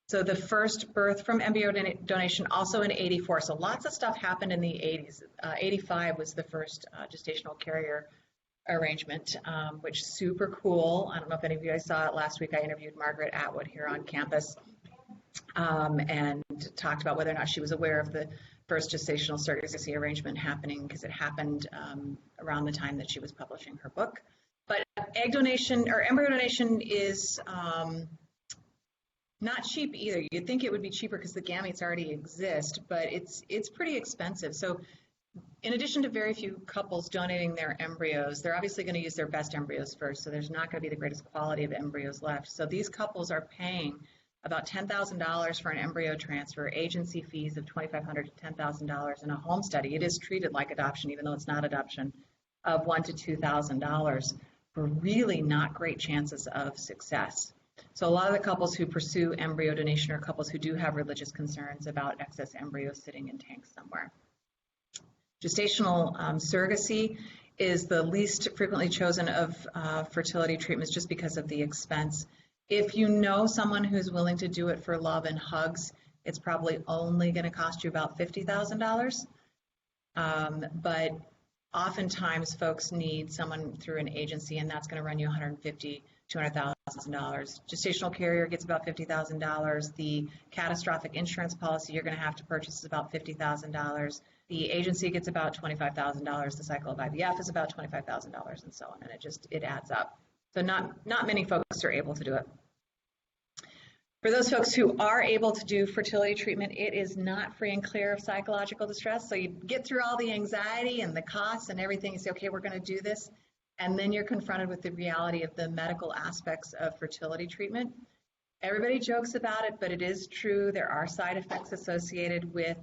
So the first birth from embryo donation also in 84. So lots of stuff happened in the 80s. 85 was the first gestational carrier arrangement, which is super cool. I don't know if any of you guys saw it last week. I interviewed Margaret Atwood here on campus and talked about whether or not she was aware of the first gestational surrogacy arrangement happening, because it happened around the time that she was publishing her book. But egg donation or embryo donation is not cheap either. You'd think it would be cheaper because the gametes already exist, but it's pretty expensive. So in addition to very few couples donating their embryos, they're obviously going to use their best embryos first, so there's not going to be the greatest quality of embryos left. So these couples are paying about $10,000 for an embryo transfer, agency fees of $2,500 to $10,000, and a home study. It is treated like adoption, even though it's not adoption, of $1,000 to $2,000 for really not great chances of success. So a lot of the couples who pursue embryo donation are couples who do have religious concerns about excess embryos sitting in tanks somewhere. Gestational surrogacy is the least frequently chosen of fertility treatments just because of the expense. If you know someone who's willing to do it for love and hugs, it's probably only going to cost you about $50,000. But oftentimes folks need someone through an agency, and that's going to run you $150,000, $200,000. Gestational carrier gets about $50,000. The catastrophic insurance policy you're going to have to purchase is about $50,000. The agency gets about $25,000. The cycle of IVF is about $25,000, and so on, and it adds up. So not many folks are able to do it. For those folks who are able to do fertility treatment, it is not free and clear of psychological distress. So you get through all the anxiety and the costs and everything, you say, okay, we're going to do this. And then you're confronted with the reality of the medical aspects of fertility treatment. Everybody jokes about it, but it is true. There are side effects associated with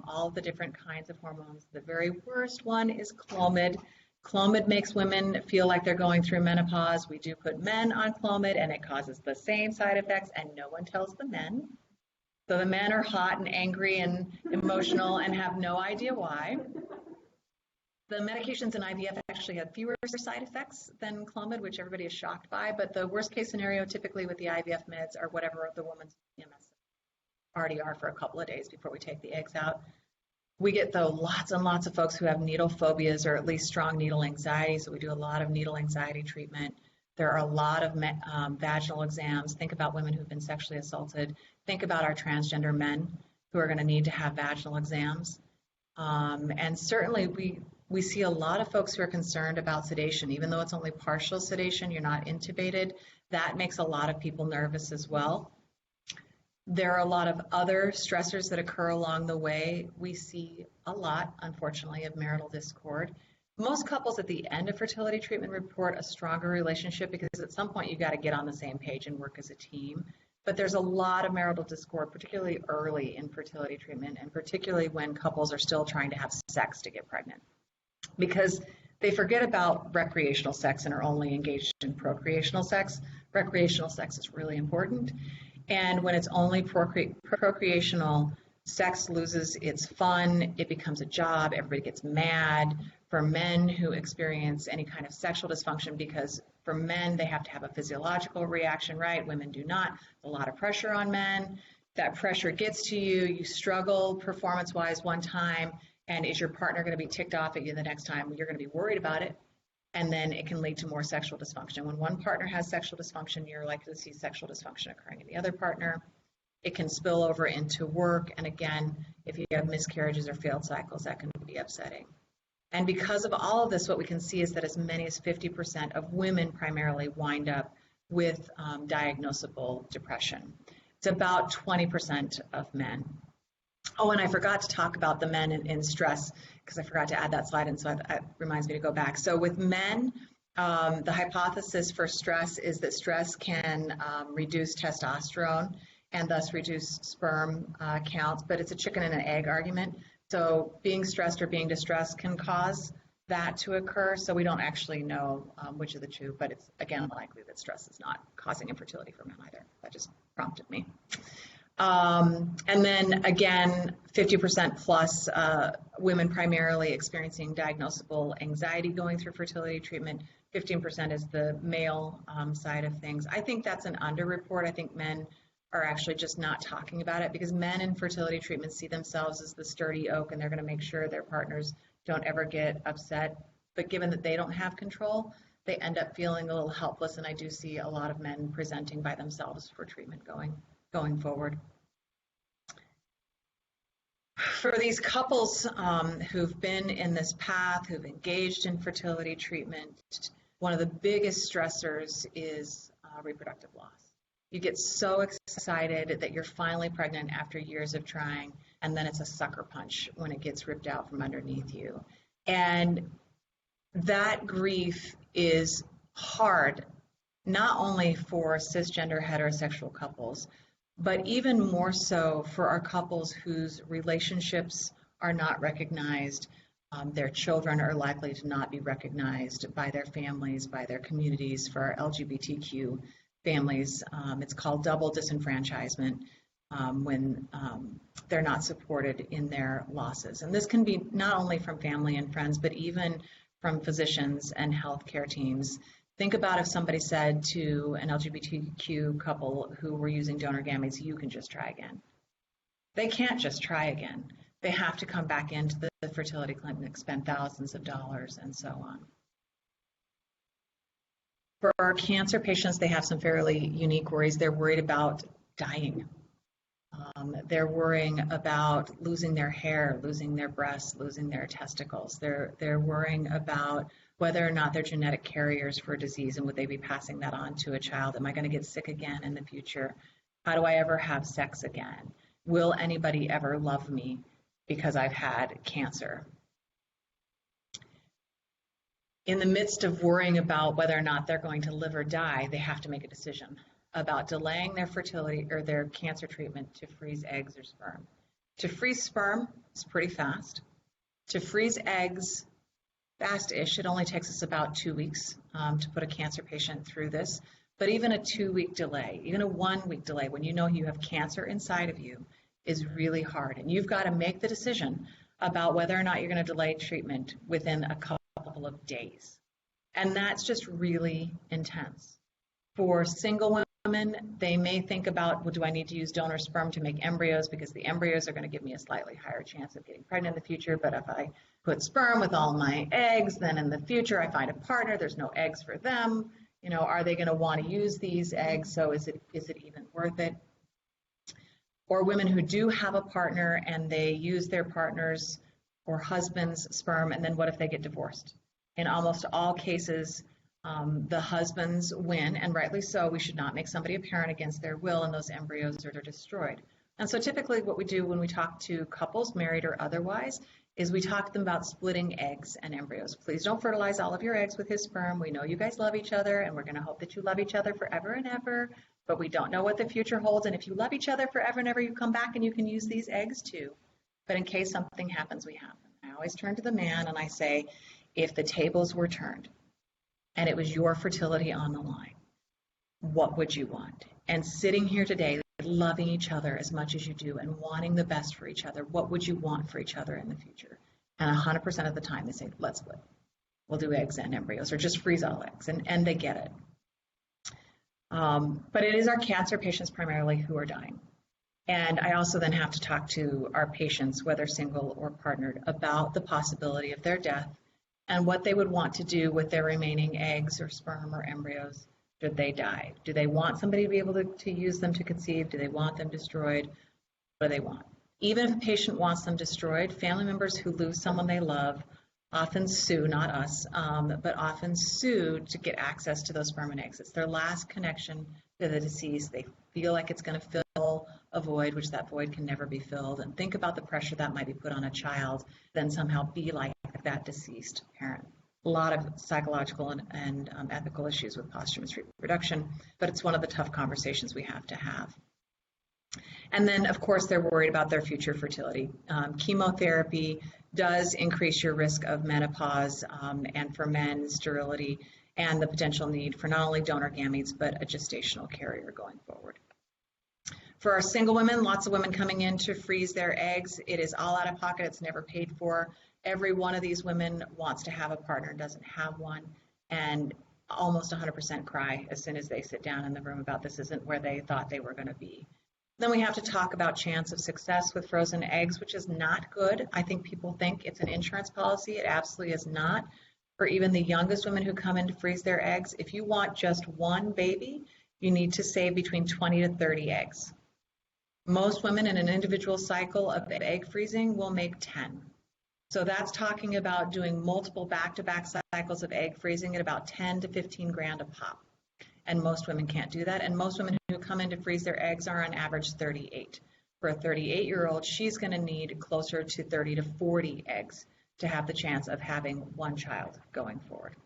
all the different kinds of hormones. The very worst one is Clomid. Clomid makes women feel like they're going through menopause. We do put men on Clomid, and it causes the same side effects, and no one tells the men. So the men are hot and angry and emotional and have no idea why. The medications in IVF actually have fewer side effects than Clomid, which everybody is shocked by, but the worst case scenario typically with the IVF meds are whatever the woman's PMS already are for a couple of days before we take the eggs out. We get, though, lots and lots of folks who have needle phobias or at least strong needle anxiety, so we do a lot of needle anxiety treatment. There are a lot of vaginal exams. Think about women who've been sexually assaulted. Think about our transgender men who are going to need to have vaginal exams. And certainly we see a lot of folks who are concerned about sedation. Even though it's only partial sedation, you're not intubated, that makes a lot of people nervous as well. There are a lot of other stressors that occur along the way. We see a lot, unfortunately, of marital discord. Most couples at the end of fertility treatment report a stronger relationship because at some point you got to get on the same page and work as a team. But there's a lot of marital discord, particularly early in fertility treatment, and particularly when couples are still trying to have sex to get pregnant, because they forget about recreational sex and are only engaged in procreational sex. Recreational sex is really important. And when it's only procreational, sex loses its fun, it becomes a job, everybody gets mad. For men who experience any kind of sexual dysfunction, because for men, they have to have a physiological reaction, right? Women do not. A lot of pressure on men. That pressure gets to you, you struggle performance-wise one time, and is your partner going to be ticked off at you the next time? You're going to be worried about it. And then it can lead to more sexual dysfunction. When one partner has sexual dysfunction, you're likely to see sexual dysfunction occurring in the other partner. It can spill over into work. And again, if you have miscarriages or failed cycles, that can be upsetting. And because of all of this, what we can see is that as many as 50% of women primarily wind up with diagnosable depression. It's about 20% of men. Oh, and I forgot to talk about the men in stress, because I forgot to add that slide in, so it reminds me to go back. So with men, the hypothesis for stress is that stress can reduce testosterone and thus reduce sperm counts, but it's a chicken and an egg argument. So being stressed or being distressed can cause that to occur, so we don't actually know which of the two, but it's, again, likely that stress is not causing infertility for men either. That just prompted me. And then again, 50% plus women primarily experiencing diagnosable anxiety going through fertility treatment. 15% is the male side of things. I think that's an underreport. I think men are actually just not talking about it, because men in fertility treatment see themselves as the sturdy oak, and they're going to make sure their partners don't ever get upset. But given that they don't have control, they end up feeling a little helpless, and I do see a lot of men presenting by themselves for treatment going forward. For these couples who've been in this path, who've engaged in fertility treatment, one of the biggest stressors is reproductive loss. You get so excited that you're finally pregnant after years of trying, and then it's a sucker punch when it gets ripped out from underneath you. And that grief is hard, not only for cisgender heterosexual couples, but even more so for our couples whose relationships are not recognized. Their children are likely to not be recognized by their families, by their communities. For our LGBTQ families, it's called double disenfranchisement when they're not supported in their losses. And this can be not only from family and friends, but even from physicians and healthcare teams. Think about if somebody said to an LGBTQ couple who were using donor gametes, you can just try again. They can't just try again. They have to come back into the fertility clinic, spend thousands of dollars, and so on. For our cancer patients, they have some fairly unique worries. They're worried about dying. They're worrying about losing their hair, losing their breasts, losing their testicles. They're worrying about whether or not they're genetic carriers for a disease, and would they be passing that on to a child? Am I going to get sick again in the future? How do I ever have sex again? Will anybody ever love me because I've had cancer? In the midst of worrying about whether or not they're going to live or die, they have to make a decision about delaying their fertility or their cancer treatment to freeze eggs or sperm. To freeze sperm is pretty fast. To freeze eggs, fast-ish. It only takes us about 2 weeks to put a cancer patient through this. But even a 2-week delay, even a 1-week delay, when you know you have cancer inside of you, is really hard. And you've got to make the decision about whether or not you're going to delay treatment within a couple of days. And that's just really intense. For single women, they may think about, well, do I need to use donor sperm to make embryos, because the embryos are going to give me a slightly higher chance of getting pregnant in the future. But if I put sperm with all my eggs, then in the future I find a partner, there's no eggs for them. You know, are they going to want to use these eggs? So is it even worth it? Or women who do have a partner and they use their partner's or husband's sperm, and then what if they get divorced? In almost all cases, the husbands win, and rightly so. We should not make somebody a parent against their will, and those embryos are destroyed. And so typically what we do when we talk to couples, married or otherwise, is we talk to them about splitting eggs and embryos. Please don't fertilize all of your eggs with his sperm. We know you guys love each other, and we're going to hope that you love each other forever and ever, but we don't know what the future holds. And if you love each other forever and ever, you come back and you can use these eggs too. But in case something happens, we have them. I always turn to the man and I say, if the tables were turned and it was your fertility on the line, what would you want? And sitting here today, loving each other as much as you do and wanting the best for each other, what would you want for each other in the future? And 100% of the time they say, let's split. We'll do eggs and embryos, or just freeze all eggs, and they get it. But it is our cancer patients primarily who are dying. And I also then have to talk to our patients, whether single or partnered, about the possibility of their death and what they would want to do with their remaining eggs or sperm or embryos Should they die? Do they want somebody to be able to use them to conceive? Do they want them destroyed? What do they want? Even if a patient wants them destroyed, family members who lose someone they love often sue, not us, but often sue to get access to those sperm and eggs. It's their last connection to the deceased. They feel like it's going to fill a void, which that void can never be filled. And think about the pressure that might be put on a child, then somehow be like that deceased parent. A lot of psychological and ethical issues with posthumous reproduction, but it's one of the tough conversations we have to have. And then, of course, they're worried about their future fertility. Chemotherapy does increase your risk of menopause, and for men, sterility, and the potential need for not only donor gametes, but a gestational carrier going forward. For our single women, lots of women coming in to freeze their eggs. It is all out of pocket. It's never paid for. Every one of these women wants to have a partner and doesn't have one, and almost 100% cry as soon as they sit down in the room about this isn't where they thought they were going to be. Then we have to talk about chance of success with frozen eggs, which is not good. I think people think it's an insurance policy. It absolutely is not. For even the youngest women who come in to freeze their eggs, if you want just one baby, you need to save between 20 to 30 eggs. Most women in an individual cycle of egg freezing will make 10. So that's talking about doing multiple back-to-back cycles of egg freezing at about 10 to 15 grand a pop. And most women can't do that. And most women who come in to freeze their eggs are on average 38. For a 38-year-old, she's going to need closer to 30 to 40 eggs to have the chance of having one child going forward.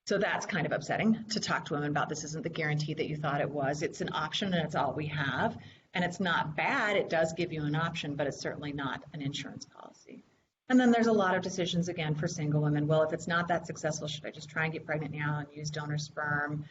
So that's kind of upsetting to talk to women about. This isn't the guarantee that you thought it was. It's an option and it's all we have. And it's not bad. It does give you an option, but it's certainly not an insurance policy. And then there's a lot of decisions, again, for single women. Well, if it's not that successful, should I just try and get pregnant now and use donor sperm?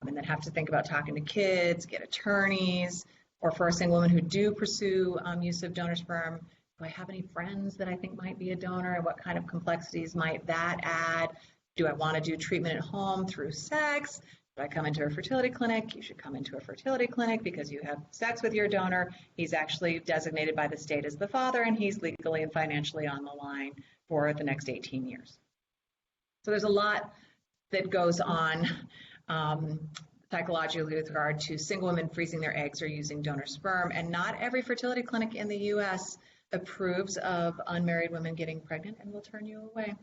And then have to think about talking to kids, get attorneys, or for a single woman who do pursue use of donor sperm, do I have any friends that I think might be a donor? And what kind of complexities might that add? Do I want to do treatment at home through sex? Should I come into a fertility clinic? You should come into a fertility clinic because you have sex with your donor. He's actually designated by the state as the father, and he's legally and financially on the line for the next 18 years. So there's a lot that goes on psychologically with regard to single women freezing their eggs or using donor sperm, and not every fertility clinic in the U.S. approves of unmarried women getting pregnant and will turn you away.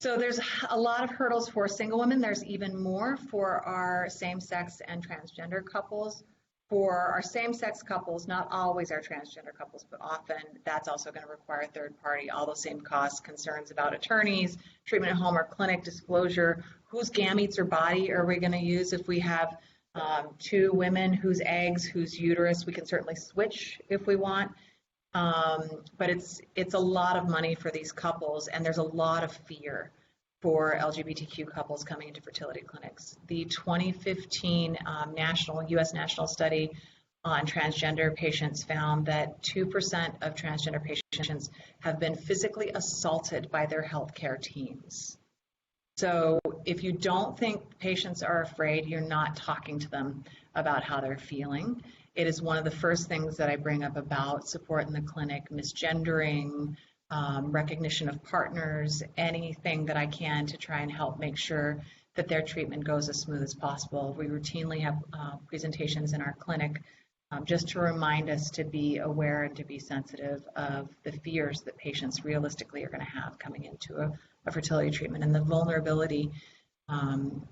So there's a lot of hurdles for single women. There's even more for our same-sex and transgender couples. For our same-sex couples, not always our transgender couples, but often that's also going to require a third party, all those same costs, concerns about attorneys, treatment at home or clinic, disclosure, whose gametes or body are we going to use if we have two women whose eggs, whose uterus, we can certainly switch if we want. But it's a lot of money for these couples, and there's a lot of fear for LGBTQ couples coming into fertility clinics. The 2015 U.S. national study on transgender patients found that 2% of transgender patients have been physically assaulted by their healthcare teams. So if you don't think patients are afraid, you're not talking to them about how they're feeling. It is one of the first things that I bring up about support in the clinic, misgendering, recognition of partners, anything that I can to try and help make sure that their treatment goes as smooth as possible. We routinely have presentations in our clinic just to remind us to be aware and to be sensitive of the fears that patients realistically are going to have coming into a fertility treatment, and the vulnerability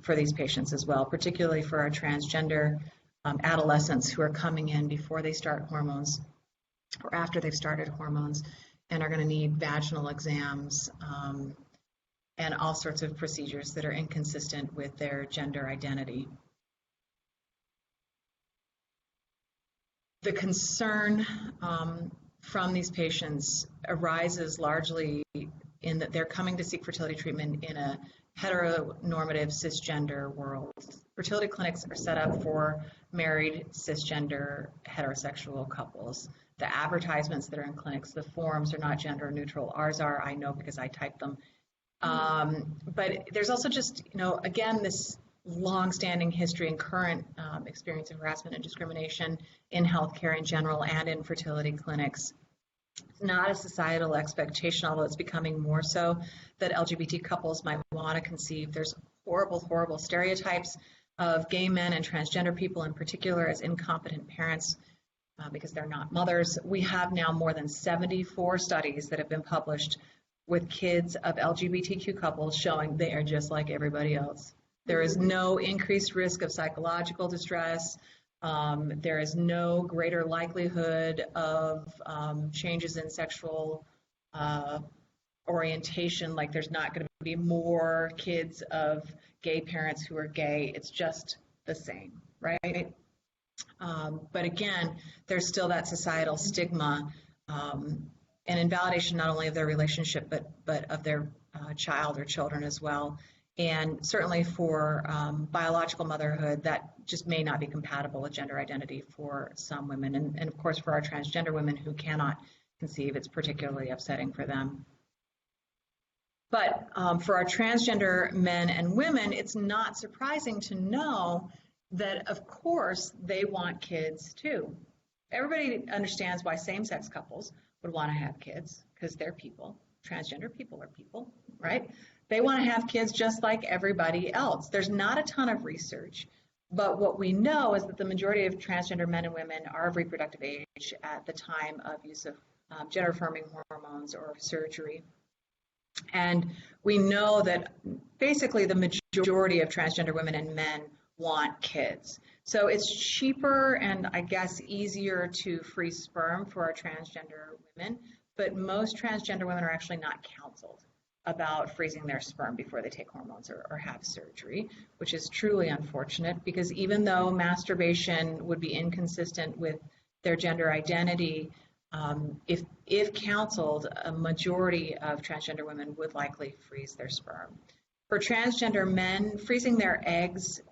for these patients as well, particularly for our transgender adolescents who are coming in before they start hormones or after they've started hormones and are going to need vaginal exams and all sorts of procedures that are inconsistent with their gender identity. The concern from these patients arises largely in that they're coming to seek fertility treatment in a heteronormative cisgender world. Fertility clinics are set up for married cisgender heterosexual couples. The advertisements that are in clinics, the forms are not gender neutral. Ours are, I know because I typed them. But there's also just, again, this long-standing history and current experience of harassment and discrimination in healthcare in general and in fertility clinics. It's not a societal expectation, although it's becoming more so, that LGBT couples might want to conceive. There's horrible, horrible stereotypes of gay men and transgender people in particular as incompetent parents because they're not mothers. We have now more than 74 studies that have been published with kids of LGBTQ couples showing they are just like everybody else. There is no increased risk of psychological distress. There is no greater likelihood of changes in sexual orientation. Like there's not going to be more kids of gay parents who are gay. It's just the same, right? But again, there's still that societal stigma and invalidation not only of their relationship, but of their child or children as well. And certainly for biological motherhood, that just may not be compatible with gender identity for some women. And of course, for our transgender women who cannot conceive, it's particularly upsetting for them. But for our transgender men and women, it's not surprising to know that, of course, they want kids too. Everybody understands why same-sex couples would want to have kids, because they're people. Transgender people are people, right? They want to have kids just like everybody else. There's not a ton of research, but what we know is that the majority of transgender men and women are of reproductive age at the time of use of gender-affirming hormones or surgery. And we know that basically the majority of transgender women and men want kids. So it's cheaper and I guess easier to freeze sperm for our transgender women, but most transgender women are actually not counseled about freezing their sperm before they take hormones or have surgery, which is truly unfortunate because even though masturbation would be inconsistent with their gender identity, if counseled, a majority of transgender women would likely freeze their sperm. For transgender men, freezing their eggs,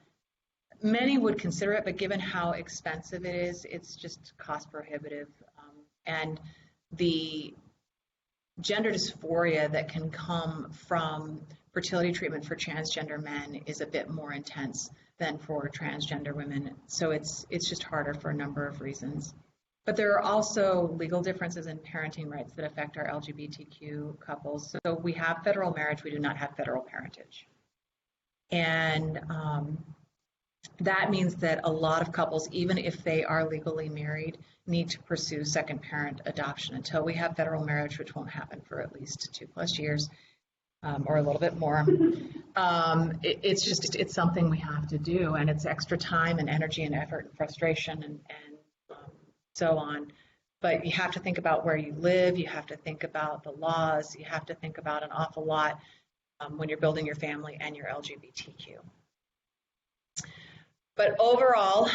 many would consider it, but given how expensive it is, it's just cost prohibitive. And the gender dysphoria that can come from fertility treatment for transgender men is a bit more intense than for transgender women. So it's just harder for a number of reasons. But there are also legal differences in parenting rights that affect our LGBTQ couples. So we have federal marriage, we do not have federal parentage. And that means that a lot of couples, even if they are legally married, need to pursue second parent adoption until we have federal marriage, which won't happen for at least 2+ years or a little bit more. It's something we have to do, and it's extra time and energy and effort and frustration and so on. But you have to think about where you live, you have to think about the laws, you have to think about an awful lot when you're building your family and your LGBTQ. But overall,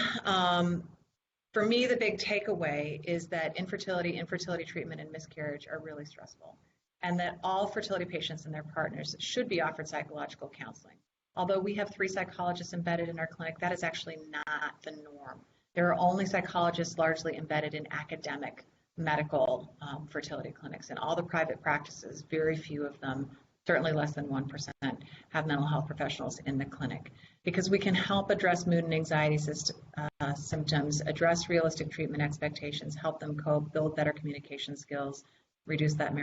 for me, the big takeaway is that infertility treatment, and miscarriage are really stressful, and that all fertility patients and their partners should be offered psychological counseling. Although we have 3 psychologists embedded in our clinic, that is actually not the norm. There are only psychologists largely embedded in academic medical fertility clinics. In all the private practices, very few of them, certainly less than 1%, have mental health professionals in the clinic, because we can help address mood and anxiety symptoms, address realistic treatment expectations, help them cope, build better communication skills, reduce that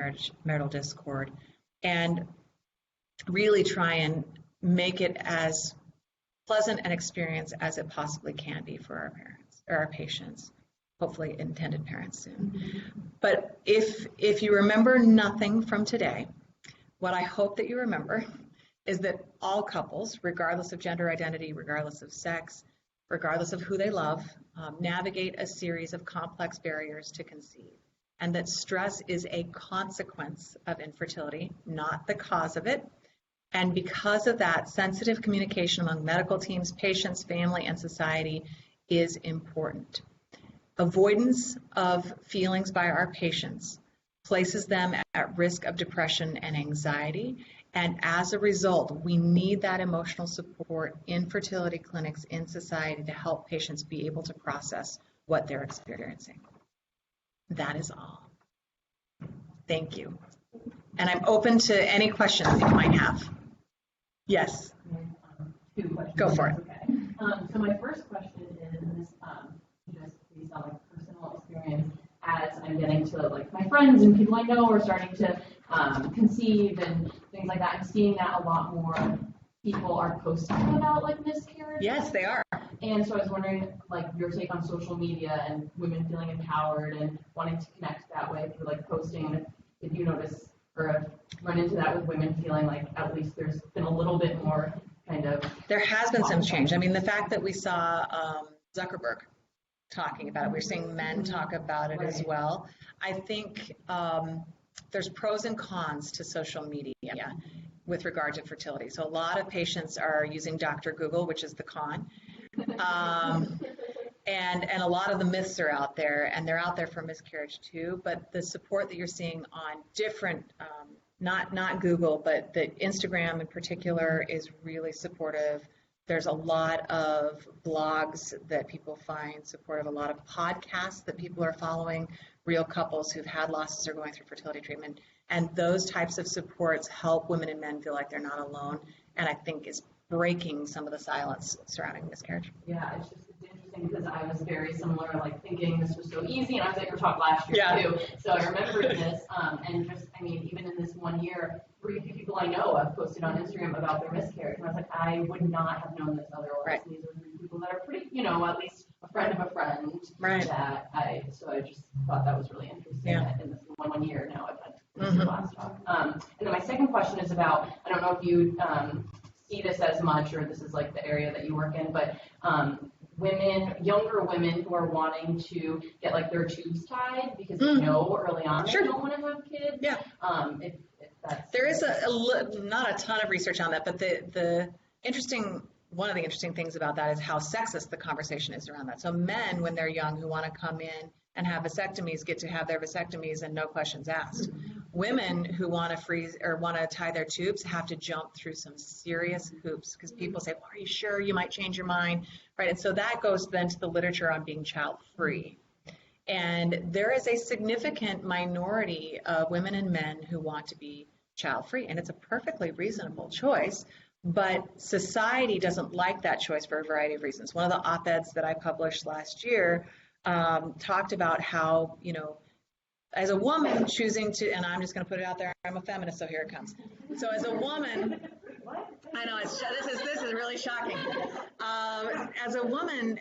marital discord, and really try and make it as pleasant an experience as it possibly can be for our parents or our patients, hopefully intended parents soon. But if you remember nothing from today, what I hope that you remember is that all couples, regardless of gender identity, regardless of sex, regardless of who they love, navigate a series of complex barriers to conceive, and that stress is a consequence of infertility, not the cause of it. And because of that, sensitive communication among medical teams, patients, family, and society is important. Avoidance of feelings by our patients places them at risk of depression and anxiety. And as a result, we need that emotional support in fertility clinics, in society, to help patients be able to process what they're experiencing. That is all. Thank you. And I'm open to any questions you might have. Yes. 2 questions. Go for it. Okay. So my first question is just based on like personal experience. As I'm getting to like my friends and people I know are starting to conceive and things like that. I'm seeing that a lot more people are posting about like miscarriage. Yes, they are. And so I was wondering, like, your take on social media and women feeling empowered and wanting to connect that way through like posting. And if you notice or have run into that with women feeling like at least there's been a little bit more kind of. There has been some change. I mean, the fact that we saw Zuckerberg talking about it, we're seeing men talk about it as well. I think there's pros and cons to social media with regard to fertility. So a lot of patients are using Dr. Google, which is the con. And a lot of the myths are out there, and they're out there for miscarriage too. But the support that you're seeing on different, not Google, but the Instagram in particular is really supportive. There's a lot of blogs that people find supportive, a lot of podcasts that people are following, real couples who've had losses or going through fertility treatment. And those types of supports help women and men feel like they're not alone, and I think is breaking some of the silence surrounding miscarriage. Yeah, it's interesting because I was very similar, like thinking this was so easy, and I was at your talk last year too. So I remembered this, and just, I mean, even in this 1 year, 3 people I know have posted on Instagram about their miscarriage, and I was like, I would not have known this otherwise. Right. And these are 3 people that are pretty, at least a friend of a friend. Right. So I just thought that was really interesting. Yeah. That in this 1 year now I've had your last talk. And then my second question is about, I don't know if you see this as much, or this is like the area that you work in, but younger women who are wanting to get like their tubes tied because they know early on they don't want to have kids. Yeah. If that's there is not a ton of research on that, but one of the interesting things about that is how sexist the conversation is around that. So men, when they're young, who want to come in and have vasectomies, get to have their vasectomies and no questions asked. Women who want to freeze or want to tie their tubes have to jump through some serious hoops because people say, well, are you sure? You might change your mind, right? And so that goes then to the literature on being child-free. And there is a significant minority of women and men who want to be child-free, and it's a perfectly reasonable choice. But society doesn't like that choice for a variety of reasons. One of the op-eds that I published last year talked about how, as a woman choosing to, and I'm just going to put it out there, I'm a feminist, so here it comes. So as a woman, I know this is really shocking. As a woman,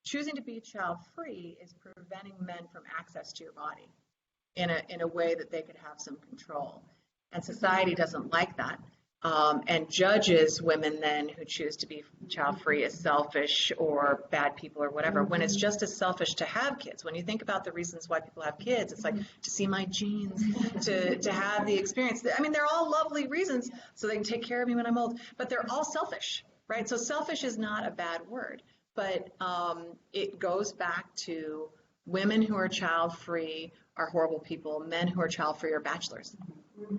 choosing to be child-free is preventing men from access to your body in a way that they could have some control. And society doesn't like that. And judges women then who choose to be child-free as selfish or bad people or whatever, when it's just as selfish to have kids. When you think about the reasons why people have kids, it's like to see my genes, to have the experience. I mean, they're all lovely reasons so they can take care of me when I'm old, but they're all selfish, right? So selfish is not a bad word, but it goes back to women who are child-free are horrible people. Men who are child-free are bachelors.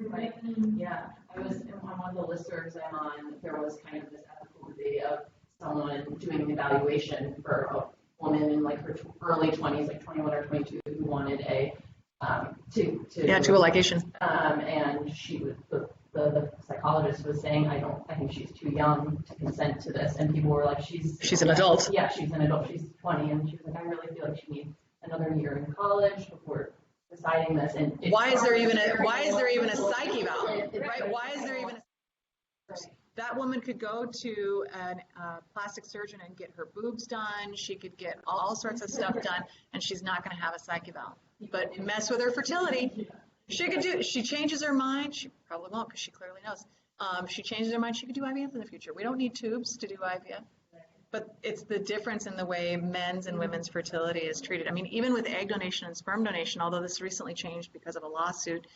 Right. Yeah. I was on one of the listservs I'm on. There was kind of this ethical debate of someone doing an evaluation for a woman in like her early 20s, like 21 or 22, who wanted a to a ligation. And she was the psychologist was saying, I think she's too young to consent to this. And people were like, she's an adult. Yeah, she's an adult. She's 20, and she was like, I really feel like she needs another year in college before deciding this. And why is there even a psych eval, right? Why is there even that woman could go to a plastic surgeon and get her boobs done. She could get all sorts of stuff done, and she's not going to have a psych eval. But mess with her fertility. She changes her mind. She probably won't because she clearly knows. She changes her mind. She could do IVF in the future. We don't need tubes to do IVF. But it's the difference in the way men's and women's fertility is treated. I mean, even with egg donation and sperm donation, although this recently changed because of a lawsuit,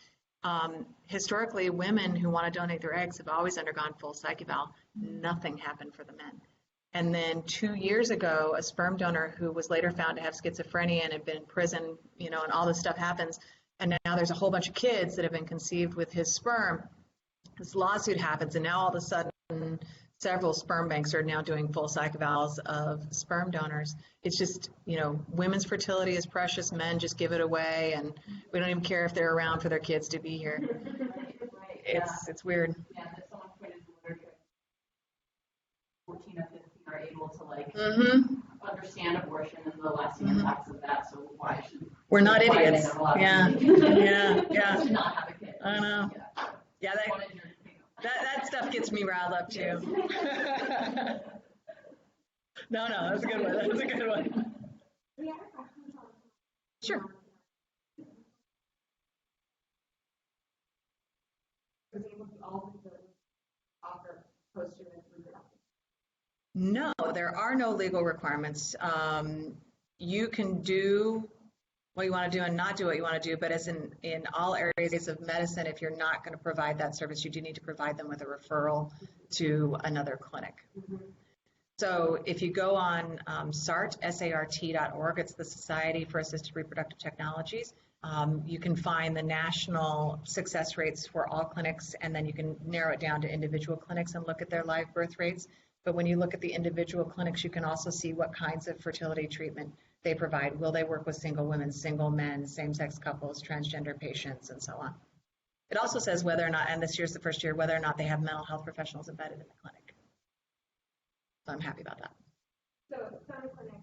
historically, women who want to donate their eggs have always undergone full psych eval. Nothing happened for the men. And then 2 years ago, a sperm donor who was later found to have schizophrenia and had been in prison, and all this stuff happens. And now there's a whole bunch of kids that have been conceived with his sperm. This lawsuit happens, and now all of a sudden, several sperm banks are now doing full psych evals of sperm donors. It's just, women's fertility is precious. Men just give it away, and we don't even care if they're around for their kids to be here. Right. It's weird. Yeah, that someone pointed to the literature. 14 or 15 are able to understand abortion and the lasting impacts of that. So why should We're not Why idiots. they have a lot of Yeah, money. yeah. To not have a kid. I know. Yeah, Wanted your- that stuff gets me riled up too. No, that's a good one. That's a good one. Sure. No, there are no legal requirements. You can do what you want to do and not do what you want to do, but as in all areas of medicine, if you're not going to provide that service, you do need to provide them with a referral to another clinic. So if you go on SART.org, it's the Society for Assisted Reproductive Technologies, you can find the national success rates for all clinics, and then you can narrow it down to individual clinics and look at their live birth rates. But when you look at the individual clinics, you can also see what kinds of fertility treatment they provide. Will they work with single women, single men, same-sex couples, transgender patients, and so on. It also says whether or not, and this year's the first year, whether or not they have mental health professionals embedded in the clinic. So I'm happy about that. So some clinics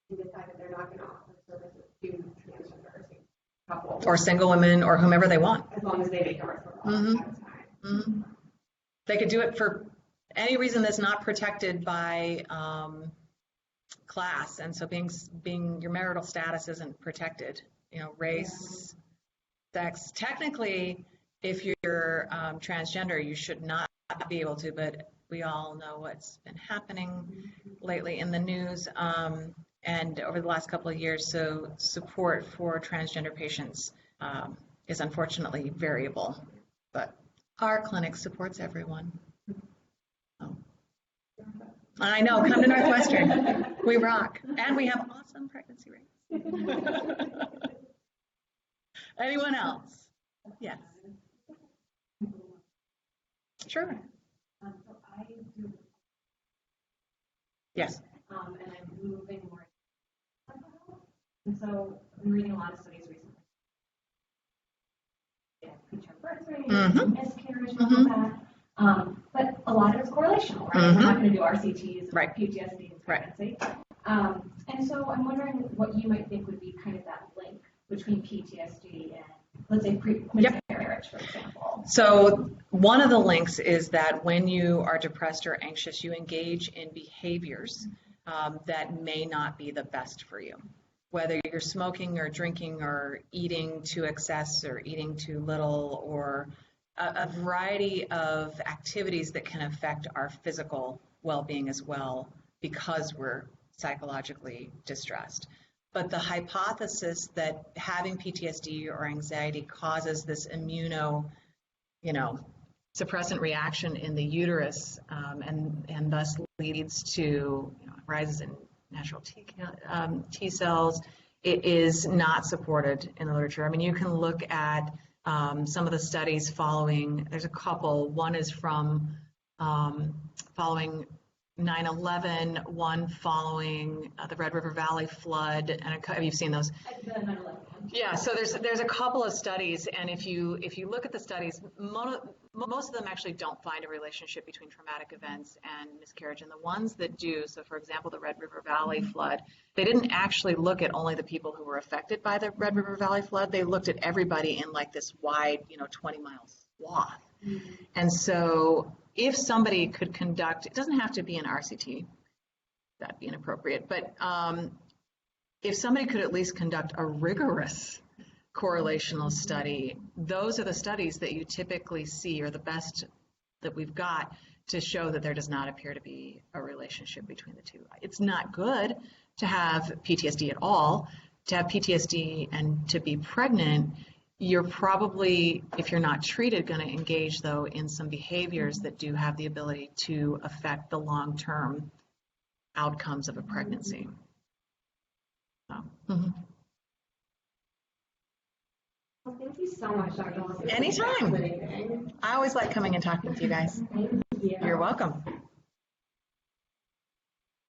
can decide that they're not going to offer services to transgender couples. Or single women, or whomever they want. As long as they make a referral. Mm-hmm. That's fine. Mm-hmm. They could do it for any reason that's not protected by class, and so being your marital status isn't protected. You know, race, sex. Technically, if you're transgender, you should not be able to, but we all know what's been happening lately in the news and over the last couple of years. So support for transgender patients is unfortunately variable, but our clinic supports everyone. Oh. I know, come to Northwestern. We rock. And we have awesome pregnancy rates. Anyone else? Yes. Sure. So I do. Yes. And I'm moving more. And so I'm reading a lot of studies recently. Yeah, preterm birth rate, miscarriage, and all that. But a lot of it's correlational, right? We're not going to do RCTs, right? PTSD, and pregnancy. And so I'm wondering what you might think would be kind of that link between PTSD and, let's say, miscarriage, for example. So one of the links is that when you are depressed or anxious, you engage in behaviors that may not be the best for you. Whether you're smoking or drinking or eating to excess or eating too little, or a variety of activities that can affect our physical well-being as well because we're psychologically distressed. But the hypothesis that having PTSD or anxiety causes this suppressant reaction in the uterus and thus leads to rises in natural T cells, it is not supported in the literature. I mean, you can look at some of the studies following, there's a couple. One is from following 9/11, one following the Red River Valley flood, and have you seen those? Yeah, so there's a couple of studies, and if you look at the studies, most of them actually don't find a relationship between traumatic events and miscarriage, and the ones that do, so for example, the Red River Valley flood, they didn't actually look at only the people who were affected by the Red River Valley flood. They looked at everybody in like this wide, 20-mile swath. And so if somebody could conduct, it doesn't have to be an RCT, that'd be inappropriate, but if somebody could at least conduct a rigorous correlational study, those are the studies that you typically see are the best that we've got to show that there does not appear to be a relationship between the two. It's not good to have PTSD at all. To have PTSD and to be pregnant, you're probably, if you're not treated, going to engage, though, in some behaviors that do have the ability to affect the long-term outcomes of a pregnancy. So, Well, thank you so much, Dr. Lawson. anytime. I always like coming and talking to you guys. Thank you. You're welcome.